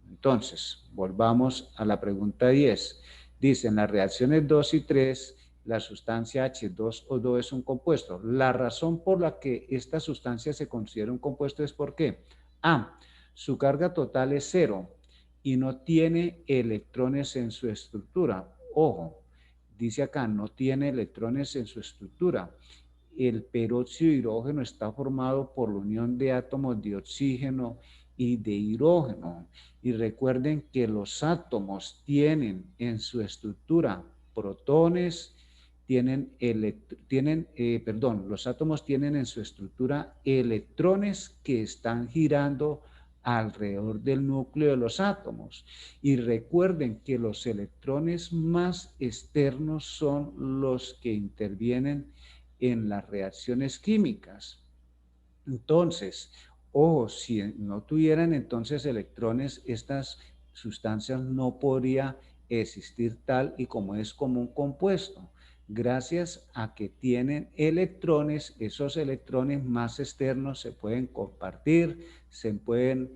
Entonces, volvamos a la pregunta 10. Dice, en las reacciones 2 y 3, la sustancia H2O2 es un compuesto. La razón por la que esta sustancia se considera un compuesto es porque A, su carga total es cero y no tiene electrones en su estructura. Ojo, dice acá, no tiene electrones en su estructura. El peróxido de hidrógeno está formado por la unión de átomos de oxígeno y de hidrógeno. Y recuerden que los átomos tienen en su estructura protones, los átomos tienen en su estructura electrones que están girando alrededor del núcleo de los átomos. Y recuerden que los electrones más externos son los que intervienen en las reacciones químicas. Entonces, ojo, si no tuvieran entonces electrones, estas sustancias no podría existir tal y como es como un compuesto. Gracias a que tienen electrones, esos electrones más externos se pueden compartir, se pueden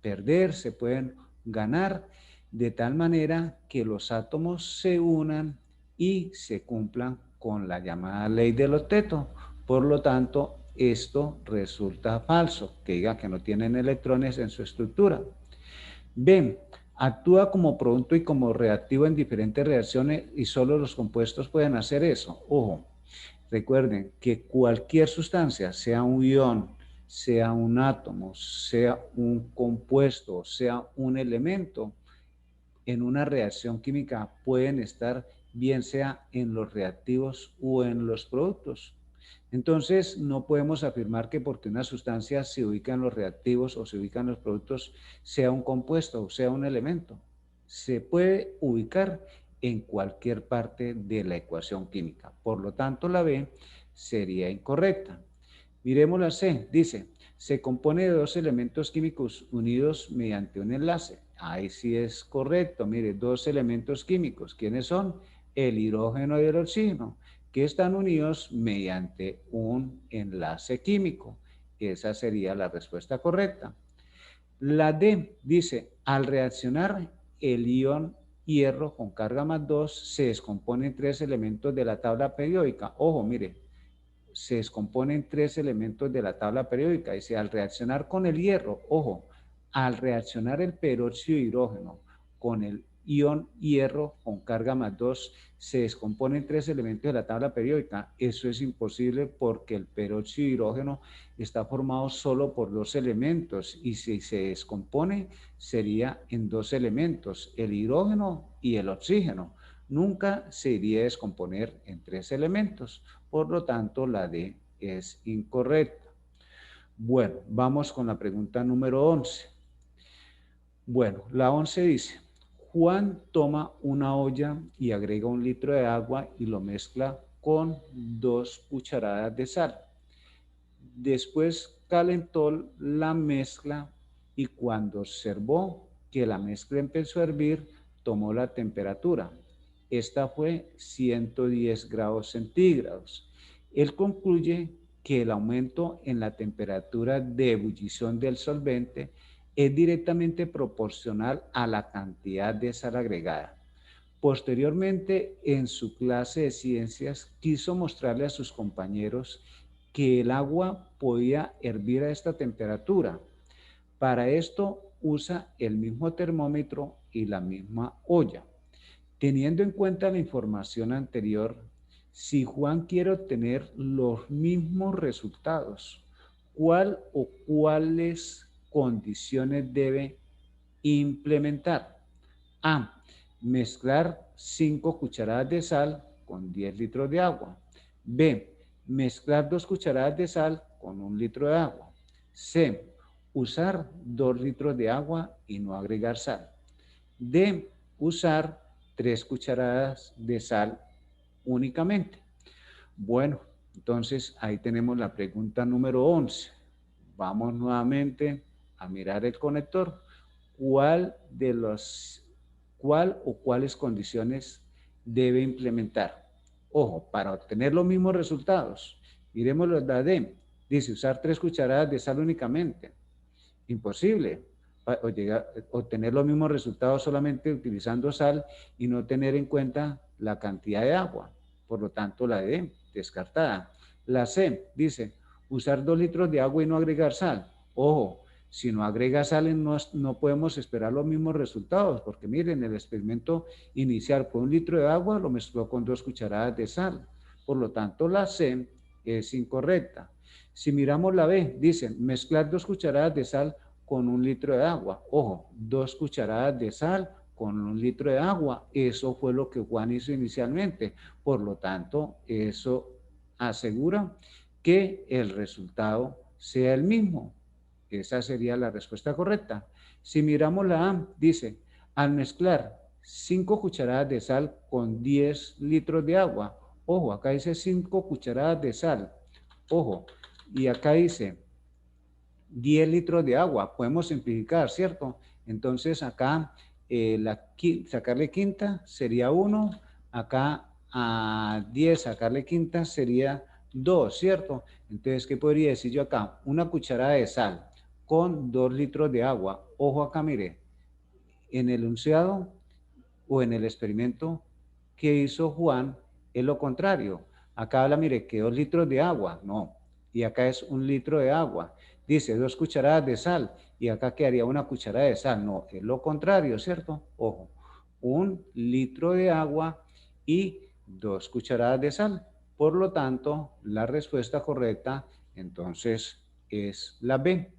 perder, se pueden ganar, de tal manera que los átomos se unan y se cumplan con la llamada ley del octeto. Por lo tanto, esto resulta falso, que diga que no tienen electrones en su estructura. B. Actúa como producto y como reactivo en diferentes reacciones y solo los compuestos pueden hacer eso. Ojo, recuerden que cualquier sustancia, sea un ion, sea un átomo, sea un compuesto, sea un elemento, en una reacción química pueden estar bien sea en los reactivos o en los productos. Entonces, no podemos afirmar que porque una sustancia se ubica en los reactivos o se ubica en los productos, sea un compuesto o sea un elemento. Se puede ubicar en cualquier parte de la ecuación química. Por lo tanto, la B sería incorrecta. Miremos la C. Dice, se compone de dos elementos químicos unidos mediante un enlace. Ahí sí es correcto. Mire, dos elementos químicos. ¿Quiénes son? El hidrógeno y el oxígeno, que están unidos mediante un enlace químico. Esa sería la respuesta correcta. La D dice, al reaccionar el ion hierro con carga más 2 se descompone en tres elementos de la tabla periódica. Ojo, mire, se descomponen tres elementos de la tabla periódica. Dice, al reaccionar con el hierro, ojo, al reaccionar el peróxido de hidrógeno con el ion hierro con carga más 2, se descomponen tres elementos de la tabla periódica. Eso es imposible porque el peróxido de hidrógeno está formado solo por dos elementos y si se descompone sería en dos elementos, el hidrógeno y el oxígeno. Nunca se iría a descomponer en tres elementos. Por lo tanto, la D es incorrecta. Bueno, vamos con la pregunta número 11. Bueno, la 11 dice, Juan toma una olla y agrega 1 litro de agua y lo mezcla con 2 cucharadas de sal. Después calentó la mezcla y cuando observó que la mezcla empezó a hervir, tomó la temperatura. Esta fue 110 grados centígrados. Él concluye que el aumento en la temperatura de ebullición del solvente es directamente proporcional a la cantidad de sal agregada. Posteriormente, en su clase de ciencias, quiso mostrarle a sus compañeros que el agua podía hervir a esta temperatura. Para esto usa el mismo termómetro y la misma olla. Teniendo en cuenta la información anterior, si Juan quiere obtener los mismos resultados, ¿cuál o cuáles condiciones debe implementar? A. Mezclar 5 cucharadas de sal con 10 litros de agua. B. Mezclar 2 cucharadas de sal con 1 litro de agua. C. Usar 2 litros de agua y no agregar sal. D. Usar 3 cucharadas de sal únicamente. Bueno, entonces ahí tenemos la pregunta número 11. Vamos nuevamente a mirar el conector. ¿Cuál o cuáles condiciones debe implementar? Ojo, para obtener los mismos resultados. Miremos la D. Dice usar 3 cucharadas de sal únicamente. Imposible. Obtener los mismos resultados solamente utilizando sal y no tener en cuenta la cantidad de agua. Por lo tanto, la D, descartada. La C dice usar 2 litros de agua y no agregar sal. Ojo, si no agrega sal no podemos esperar los mismos resultados, porque miren, el experimento inicial con 1 litro de agua lo mezcló con 2 cucharadas de sal. Por lo tanto, la C es incorrecta. Si miramos la B, dicen mezclar 2 cucharadas de sal con 1 litro de agua. Ojo, 2 cucharadas de sal con 1 litro de agua. Eso fue lo que Juan hizo inicialmente. Por lo tanto, eso asegura que el resultado sea el mismo. Esa sería la respuesta correcta. Si miramos la A, dice, al mezclar 5 cucharadas de sal con 10 litros de agua. Ojo, acá dice 5 cucharadas de sal. Ojo, y acá dice 10 litros de agua. Podemos simplificar, ¿cierto? Entonces acá sacarle quinta sería 1. Acá a 10 sacarle quinta sería 2, ¿cierto? Entonces, ¿qué podría decir yo acá? 1 cucharada de sal con 2 litros de agua. Ojo acá, mire, en el enunciado o en el experimento que hizo Juan es lo contrario. Acá habla, mire, que 2 litros de agua, no, y acá es 1 litro de agua. Dice 2 cucharadas de sal y acá quedaría 1 cucharada de sal, no, es lo contrario, ¿cierto? Ojo, 1 litro de agua y 2 cucharadas de sal. Por lo tanto, la respuesta correcta entonces es la B.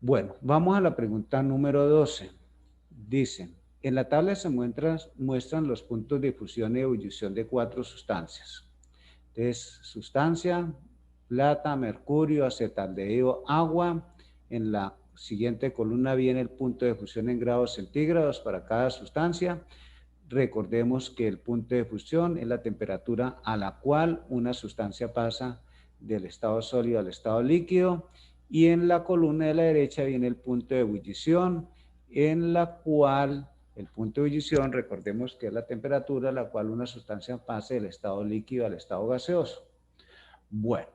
Bueno, vamos a la pregunta número 12. Dice, en la tabla se muestran los puntos de fusión y ebullición de 4 sustancias. Entonces, sustancia, plata, mercurio, acetaldehído, agua. En la siguiente columna viene el punto de fusión en grados centígrados para cada sustancia. Recordemos que el punto de fusión es la temperatura a la cual una sustancia pasa del estado sólido al estado líquido. Y en la columna de la derecha viene el punto de ebullición, en la cual el punto de ebullición, recordemos que es la temperatura a la cual una sustancia pasa del estado líquido al estado gaseoso. Bueno,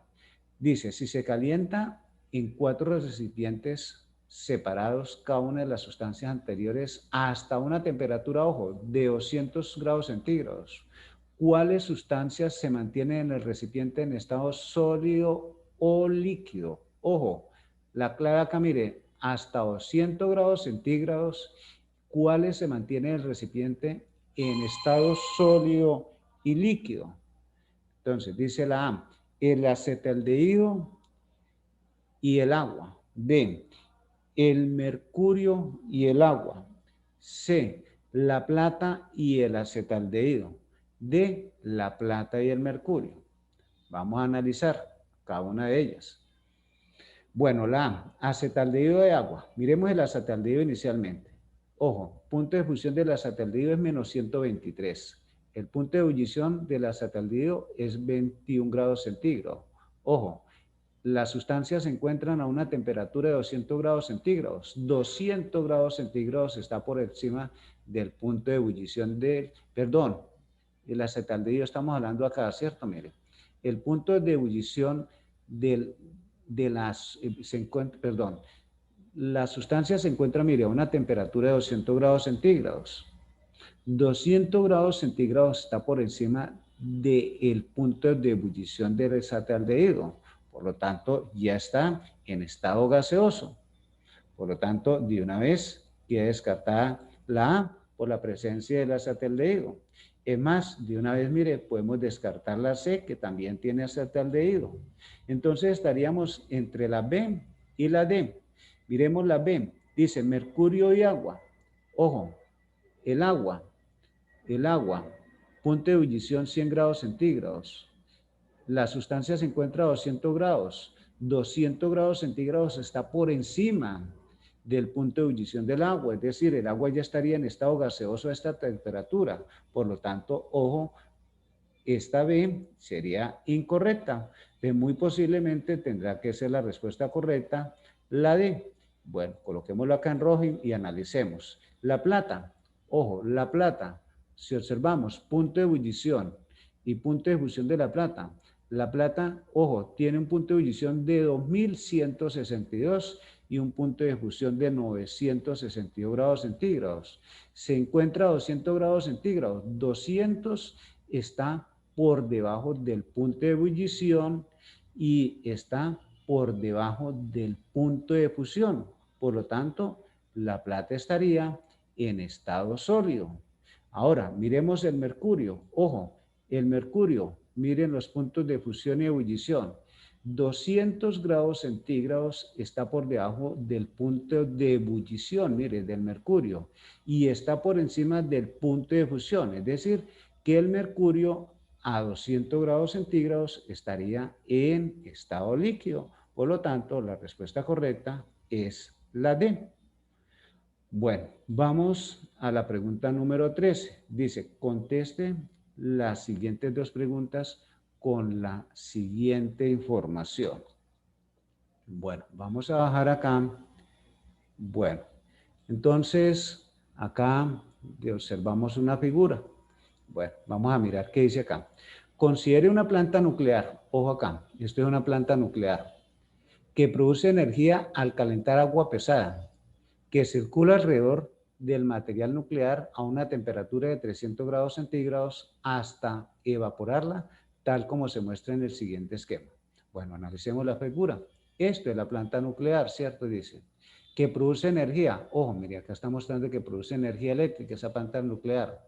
dice, si se calienta en 4 recipientes separados cada una de las sustancias anteriores hasta una temperatura, ojo, de 200 grados centígrados, ¿cuáles sustancias se mantienen en el recipiente en estado sólido o líquido? Ojo, la clave acá, mire, hasta 200 grados centígrados, ¿cuáles se mantienen en el recipiente en estado sólido y líquido? Entonces, dice la A, el acetaldehído y el agua. B, el mercurio y el agua. C, la plata y el acetaldehído. D, la plata y el mercurio. Vamos a analizar cada una de ellas. Bueno, la A, acetaldehído de agua. Miremos el acetaldehído inicialmente. Ojo, punto de fusión del acetaldehído es menos 123. El punto de ebullición del acetaldehído es 21 grados centígrados. Ojo, las sustancias se encuentran a una temperatura de 200 grados centígrados. 200 grados centígrados está por encima del punto de ebullición del, perdón, el acetaldehído estamos hablando acá, ¿cierto? Mire, el punto de ebullición de las, se encuentra, perdón, la sustancia se encuentra, mire, a una temperatura de 200 grados centígrados. 200 grados centígrados está por encima del punto de ebullición del acetaldehído. Por lo tanto, ya está en estado gaseoso. Por lo tanto, de una vez queda descartada la A por la presencia del acetaldehído. Es más, de una vez, mire, podemos descartar la C, que también tiene acetaldehído. Entonces estaríamos entre la B y la D. Miremos la B. Dice mercurio y agua. Ojo, el agua, punto de ebullición 100 grados centígrados. La sustancia se encuentra a 200 grados. 200 grados centígrados está por encima del punto de ebullición del agua, es decir, el agua ya estaría en estado gaseoso a esta temperatura. Por lo tanto, ojo, esta B sería incorrecta. Muy posiblemente tendrá que ser la respuesta correcta, la D. Bueno, coloquémoslo acá en rojo y analicemos. La plata, ojo, la plata, si observamos punto de ebullición y punto de fusión de la plata, ojo, tiene un punto de ebullición de 2162 y un punto de fusión de 962 grados centígrados. Se encuentra a 200 grados centígrados. 200 está por debajo del punto de ebullición y está por debajo del punto de fusión. Por lo tanto, la plata estaría en estado sólido. Ahora, miremos el mercurio. Ojo, el mercurio, miren los puntos de fusión y ebullición. 200 grados centígrados está por debajo del punto de ebullición, mire, del mercurio, y está por encima del punto de fusión, es decir, que el mercurio a 200 grados centígrados estaría en estado líquido. Por lo tanto, la respuesta correcta es la D. Bueno, vamos a la pregunta número 13. Dice, conteste las siguientes dos preguntas con la siguiente información. Bueno, vamos a bajar acá. Bueno, entonces acá observamos una figura. Bueno, vamos a mirar qué dice acá. Considere una planta nuclear. Ojo acá, esto es una planta nuclear que produce energía al calentar agua pesada, que circula alrededor del material nuclear a una temperatura de 300 grados centígrados hasta evaporarla, tal como se muestra en el siguiente esquema. Bueno, analicemos la figura. Esto es la planta nuclear, ¿cierto? Dice, que produce energía. Ojo, mire, acá está mostrando que produce energía eléctrica, esa planta nuclear.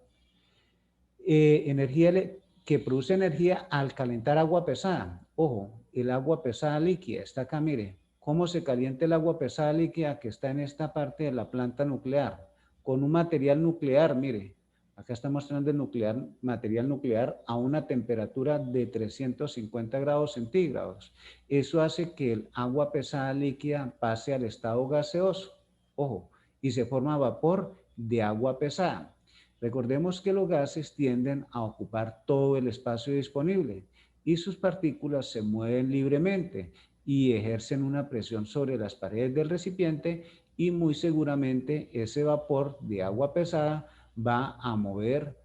Que produce energía al calentar agua pesada. Ojo, el agua pesada líquida está acá, mire, cómo se calienta el agua pesada líquida que está en esta parte de la planta nuclear, con un material nuclear, mire, acá está mostrando el material nuclear a una temperatura de 350 grados centígrados. Eso hace que el agua pesada líquida pase al estado gaseoso, ojo, y se forma vapor de agua pesada. Recordemos que los gases tienden a ocupar todo el espacio disponible y sus partículas se mueven libremente y ejercen una presión sobre las paredes del recipiente y muy seguramente ese vapor de agua pesada va a mover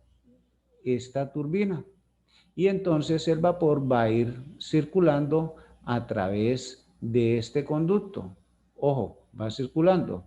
esta turbina y entonces el vapor va a ir circulando a través de este conducto. Ojo, va circulando.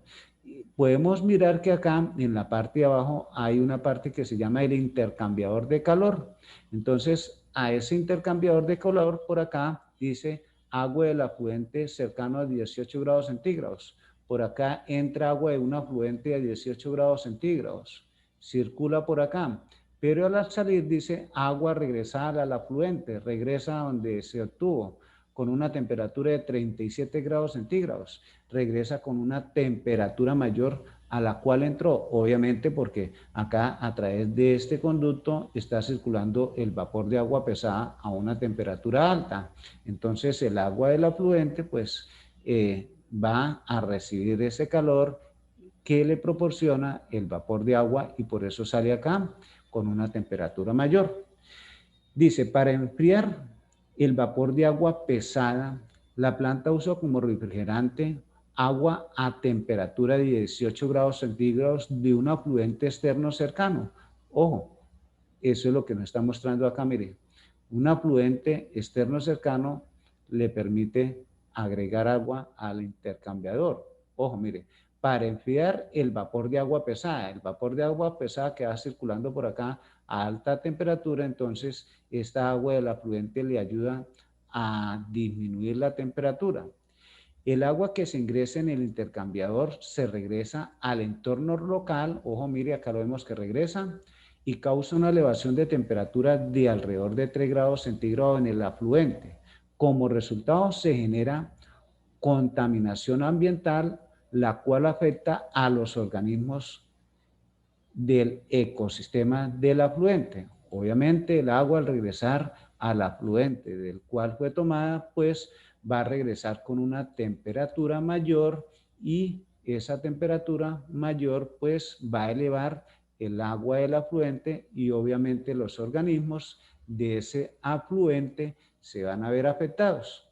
Podemos mirar que acá en la parte de abajo hay una parte que se llama el intercambiador de calor. Entonces, a ese intercambiador de calor por acá dice agua del afluente cercano a 18 grados centígrados. Por acá entra agua de un afluente a 18 grados centígrados. Circula por acá. Pero al salir dice agua regresada al afluente, regresa a donde se obtuvo con una temperatura de 37 grados centígrados, regresa con una temperatura mayor a la cual entró, obviamente porque acá a través de este conducto está circulando el vapor de agua pesada a una temperatura alta. Entonces el agua del afluente pues va a recibir ese calor que le proporciona el vapor de agua y por eso sale acá con una temperatura mayor. Dice, para enfriar el vapor de agua pesada, la planta usa como refrigerante agua a temperatura de 18 grados centígrados de un afluente externo cercano. Ojo, eso es lo que nos está mostrando acá, mire. Un afluente externo cercano le permite agregar agua al intercambiador. Ojo, mire, para enfriar el vapor de agua pesada. El vapor de agua pesada que va circulando por acá a alta temperatura, entonces esta agua del afluente le ayuda a disminuir la temperatura. El agua que se ingresa en el intercambiador se regresa al entorno local, ojo, mire, acá lo vemos que regresa, y causa una elevación de temperatura de alrededor de 3 grados centígrados en el afluente. Como resultado se genera contaminación ambiental, la cual afecta a los organismos del ecosistema del afluente. Obviamente el agua al regresar al afluente del cual fue tomada, pues va a regresar con una temperatura mayor y esa temperatura mayor pues va a elevar el agua del afluente y obviamente los organismos de ese afluente se van a ver afectados.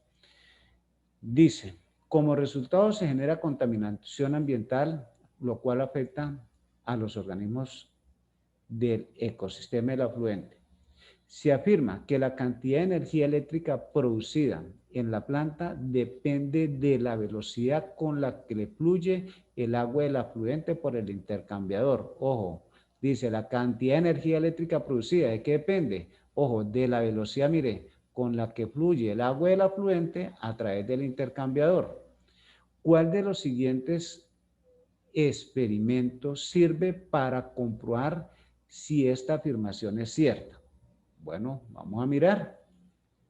Dice, como resultado se genera contaminación ambiental, lo cual afecta a los organismos del ecosistema del afluente. Se afirma que la cantidad de energía eléctrica producida en la planta depende de la velocidad con la que le fluye el agua del afluente por el intercambiador. Ojo, dice la cantidad de energía eléctrica producida, ¿de qué depende? Ojo, de la velocidad, mire, con la que fluye el agua del afluente a través del intercambiador. ¿Cuál de los siguientes experimentos sirve para comprobar si esta afirmación es cierta? Bueno, vamos a mirar.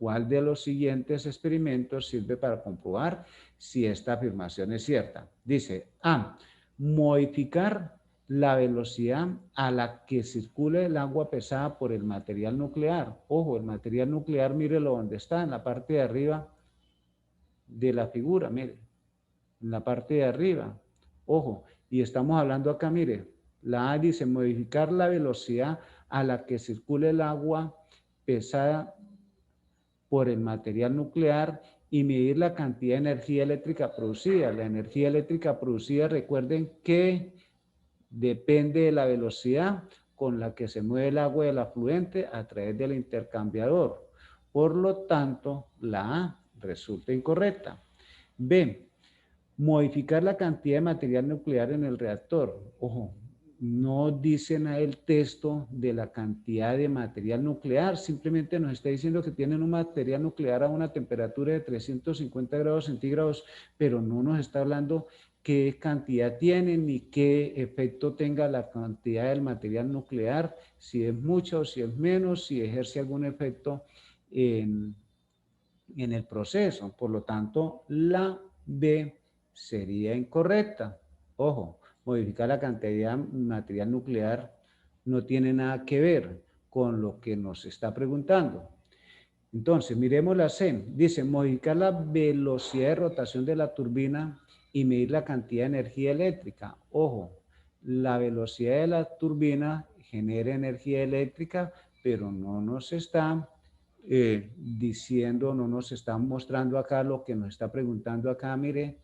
¿Cuál de los siguientes experimentos sirve para comprobar si esta afirmación es cierta? Dice, A, modificar la velocidad a la que circula el agua pesada por el material nuclear. Ojo, el material nuclear, mírelo donde está, en la parte de arriba de la figura, mire, en la parte de arriba. Ojo, y estamos hablando acá, mire, la A dice modificar la velocidad a la que circula el agua pesada por el material nuclear y medir la cantidad de energía eléctrica producida. La energía eléctrica producida, recuerden que depende de la velocidad con la que se mueve el agua del afluente a través del intercambiador. Por lo tanto, la A resulta incorrecta. B, modificar la cantidad de material nuclear en el reactor. Ojo, no dice nada el texto de la cantidad de material nuclear, simplemente nos está diciendo que tienen un material nuclear a una temperatura de 350 grados centígrados, pero no nos está hablando qué cantidad tienen ni qué efecto tenga la cantidad del material nuclear, si es mucho o si es menos, si ejerce algún efecto en el proceso. Por lo tanto, la B sería incorrecta. Ojo, modificar la cantidad de material nuclear no tiene nada que ver con lo que nos está preguntando. Entonces, miremos la C. Dice, modificar la velocidad de rotación de la turbina y medir la cantidad de energía eléctrica. Ojo, la velocidad de la turbina genera energía eléctrica, pero no nos está diciendo, no nos está mostrando acá lo que nos está preguntando acá, mire,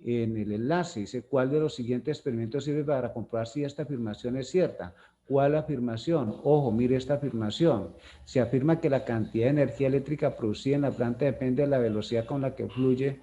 en el enlace. Dice, ¿cuál de los siguientes experimentos sirve para comprobar si esta afirmación es cierta? ¿Cuál afirmación? Ojo, mire esta afirmación. Se afirma que la cantidad de energía eléctrica producida en la planta depende de la velocidad con la que fluye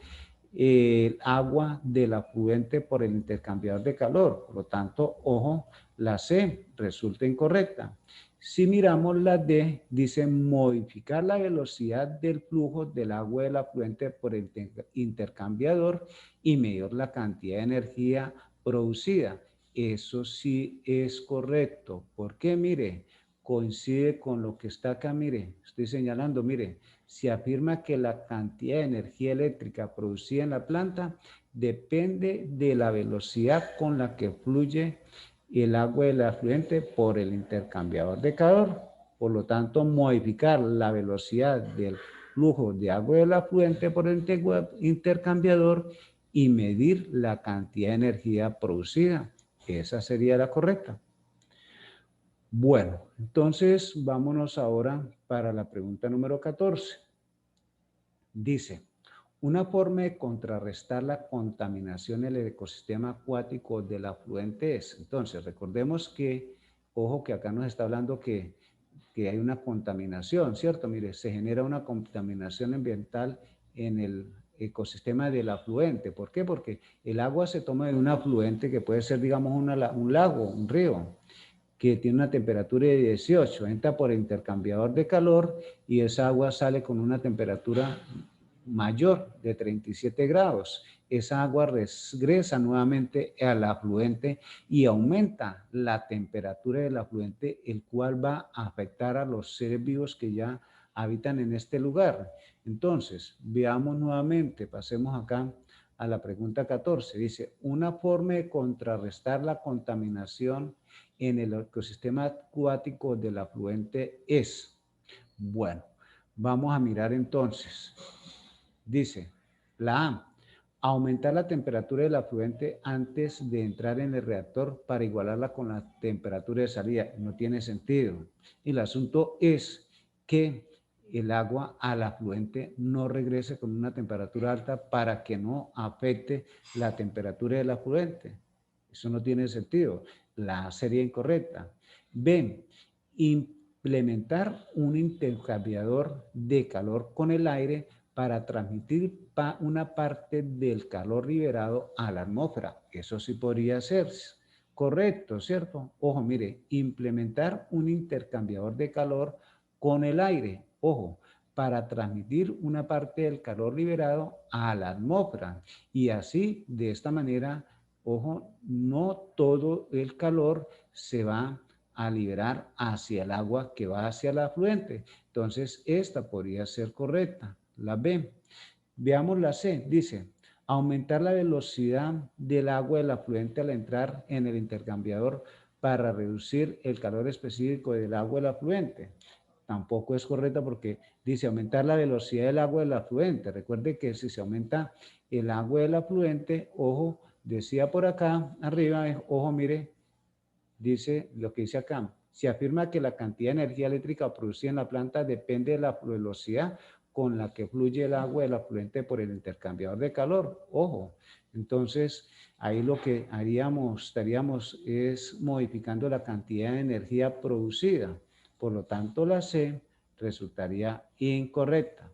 el agua del afluente por el intercambiador de calor. Por lo tanto, ojo, la C resulta incorrecta. Si miramos la D, dice modificar la velocidad del flujo del agua del afluente por el intercambiador y medir la cantidad de energía producida. Eso sí es correcto. ¿Por qué? Mire, coincide con lo que está acá, mire, estoy señalando, mire, se afirma que la cantidad de energía eléctrica producida en la planta depende de la velocidad con la que fluye el agua del afluente por el intercambiador de calor. Por lo tanto, modificar la velocidad del flujo de agua del afluente por el intercambiador y medir la cantidad de energía producida. Esa sería la correcta. Bueno, entonces vámonos ahora para la pregunta número 14. Dice, una forma de contrarrestar la contaminación en el ecosistema acuático del afluente es, entonces recordemos que, ojo que acá nos está hablando que hay una contaminación, ¿cierto? Mire, se genera una contaminación ambiental en el ecosistema del afluente. ¿Por qué? Porque el agua se toma de un afluente que puede ser, digamos, un lago, un río, que tiene una temperatura de 18, entra por el intercambiador de calor y esa agua sale con una temperatura mayor de 37 grados. Esa agua regresa nuevamente al afluente y aumenta la temperatura del afluente, el cual va a afectar a los seres vivos que ya habitan en este lugar. Entonces, veamos nuevamente, pasemos acá a la pregunta 14. Dice, una forma de contrarrestar la contaminación en el ecosistema acuático del afluente es, bueno, vamos a mirar entonces. Dice, la A, aumentar la temperatura del afluente antes de entrar en el reactor para igualarla con la temperatura de salida. No tiene sentido. Y el asunto es que el agua al afluente no regrese con una temperatura alta para que no afecte la temperatura del afluente. Eso no tiene sentido. La A sería incorrecta. B, implementar un intercambiador de calor con el aire para transmitir una parte del calor liberado a la atmósfera. Eso sí podría ser correcto, ¿cierto? Ojo, mire, implementar un intercambiador de calor con el aire. Ojo, para transmitir una parte del calor liberado a la atmósfera. Y así, de esta manera, ojo, no todo el calor se va a liberar hacia el agua que va hacia el afluente. Entonces, esta podría ser correcta, la B. Veamos la C, dice, aumentar la velocidad del agua del afluente al entrar en el intercambiador para reducir el calor específico del agua del afluente. Tampoco es correcta porque dice aumentar la velocidad del agua del afluente. Recuerde que si se aumenta el agua del afluente, ojo, decía por acá arriba, ojo, mire, dice lo que dice acá. Se afirma que la cantidad de energía eléctrica producida en la planta depende de la velocidad con la que fluye el agua del afluente por el intercambiador de calor. Ojo, entonces ahí lo que estaríamos es modificando la cantidad de energía producida. Por lo tanto, la C resultaría incorrecta.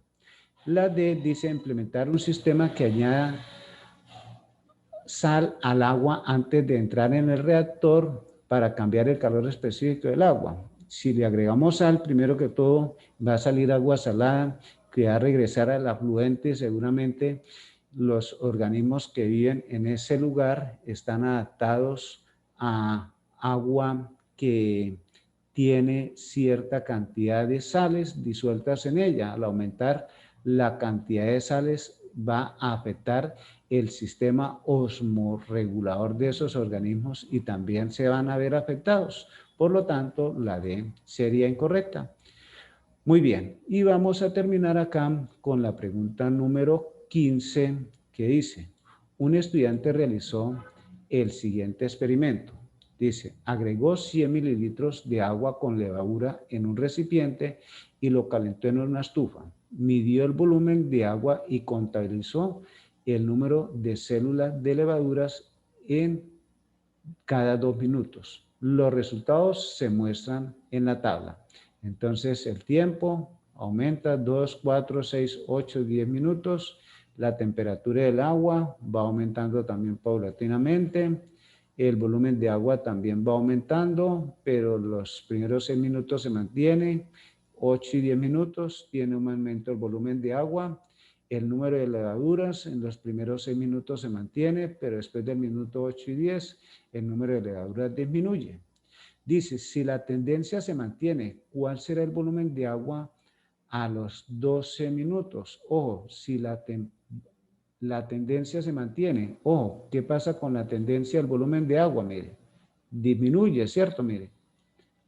La D dice implementar un sistema que añada sal al agua antes de entrar en el reactor para cambiar el calor específico del agua. Si le agregamos sal, primero que todo va a salir agua salada que va a regresar al afluente y seguramente los organismos que viven en ese lugar están adaptados a agua que tiene cierta cantidad de sales disueltas en ella. Al aumentar la cantidad de sales va a afectar el sistema osmorregulador de esos organismos y también se van a ver afectados. Por lo tanto, la D sería incorrecta. Muy bien, y vamos a terminar acá con la pregunta número 15 que dice, un estudiante realizó el siguiente experimento. Dice, agregó 100 mililitros de agua con levadura en un recipiente y lo calentó en una estufa. Midió el volumen de agua y contabilizó el número de células de levaduras en cada 2 minutos. Los resultados se muestran en la tabla. Entonces el tiempo aumenta 2, 4, 6, 8, 10 minutos. La temperatura del agua va aumentando también paulatinamente. El volumen de agua también va aumentando, pero los primeros 6 minutos se mantiene. 8 y 10 minutos tiene un aumento el volumen de agua. El número de levaduras en los primeros 6 minutos se mantiene, pero después del minuto 8 y 10 el número de levaduras disminuye. Dice, si la tendencia se mantiene, ¿cuál será el volumen de agua a los 12 minutos? Ojo, si la tendencia se mantiene, ojo, ¿qué pasa con la tendencia del volumen de agua? Mire, disminuye, ¿cierto? Mire,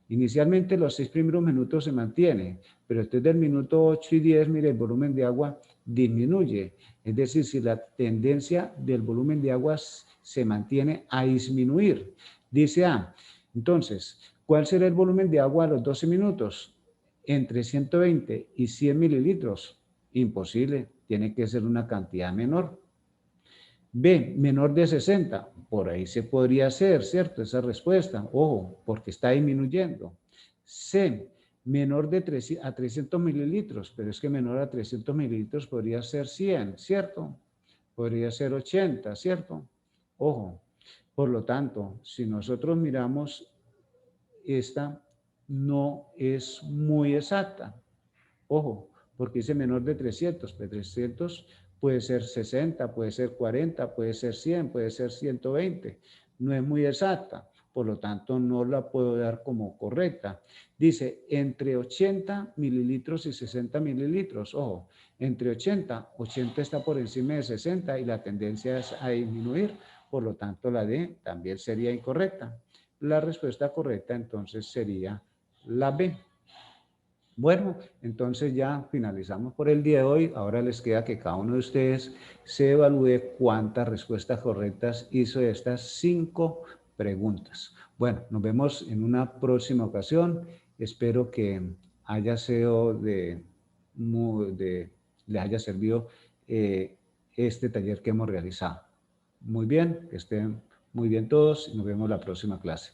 inicialmente los 6 primeros minutos se mantiene, pero después del minuto 8 y 10, mire, el volumen de agua disminuye. Es decir, si la tendencia del volumen de agua se mantiene a disminuir. Dice A, entonces, ¿cuál será el volumen de agua a los 12 minutos? Entre 120 y 100 mililitros. Imposible, tiene que ser una cantidad menor. B, menor de 60. Por ahí se podría hacer, ¿cierto? Esa respuesta. Ojo, porque está disminuyendo. C, menor de 300 mililitros. Pero es que menor a 300 mililitros podría ser 100, ¿cierto? Podría ser 80, ¿cierto? Ojo. Por lo tanto, si nosotros miramos, esta no es muy exacta. Ojo, porque dice menor de 300, pero 300 puede ser 60, puede ser 40, puede ser 100, puede ser 120. No es muy exacta, por lo tanto no la puedo dar como correcta. Dice entre 80 mililitros y 60 mililitros. Ojo, entre 80 está por encima de 60 y la tendencia es a disminuir, por lo tanto la D también sería incorrecta. La respuesta correcta entonces sería la B. Bueno, entonces ya finalizamos por el día de hoy. Ahora les queda que cada uno de ustedes se evalúe cuántas respuestas correctas hizo de estas 5 preguntas. Bueno, nos vemos en una próxima ocasión. Espero que haya sido les haya servido este taller que hemos realizado. Muy bien, que estén muy bien todos y nos vemos la próxima clase.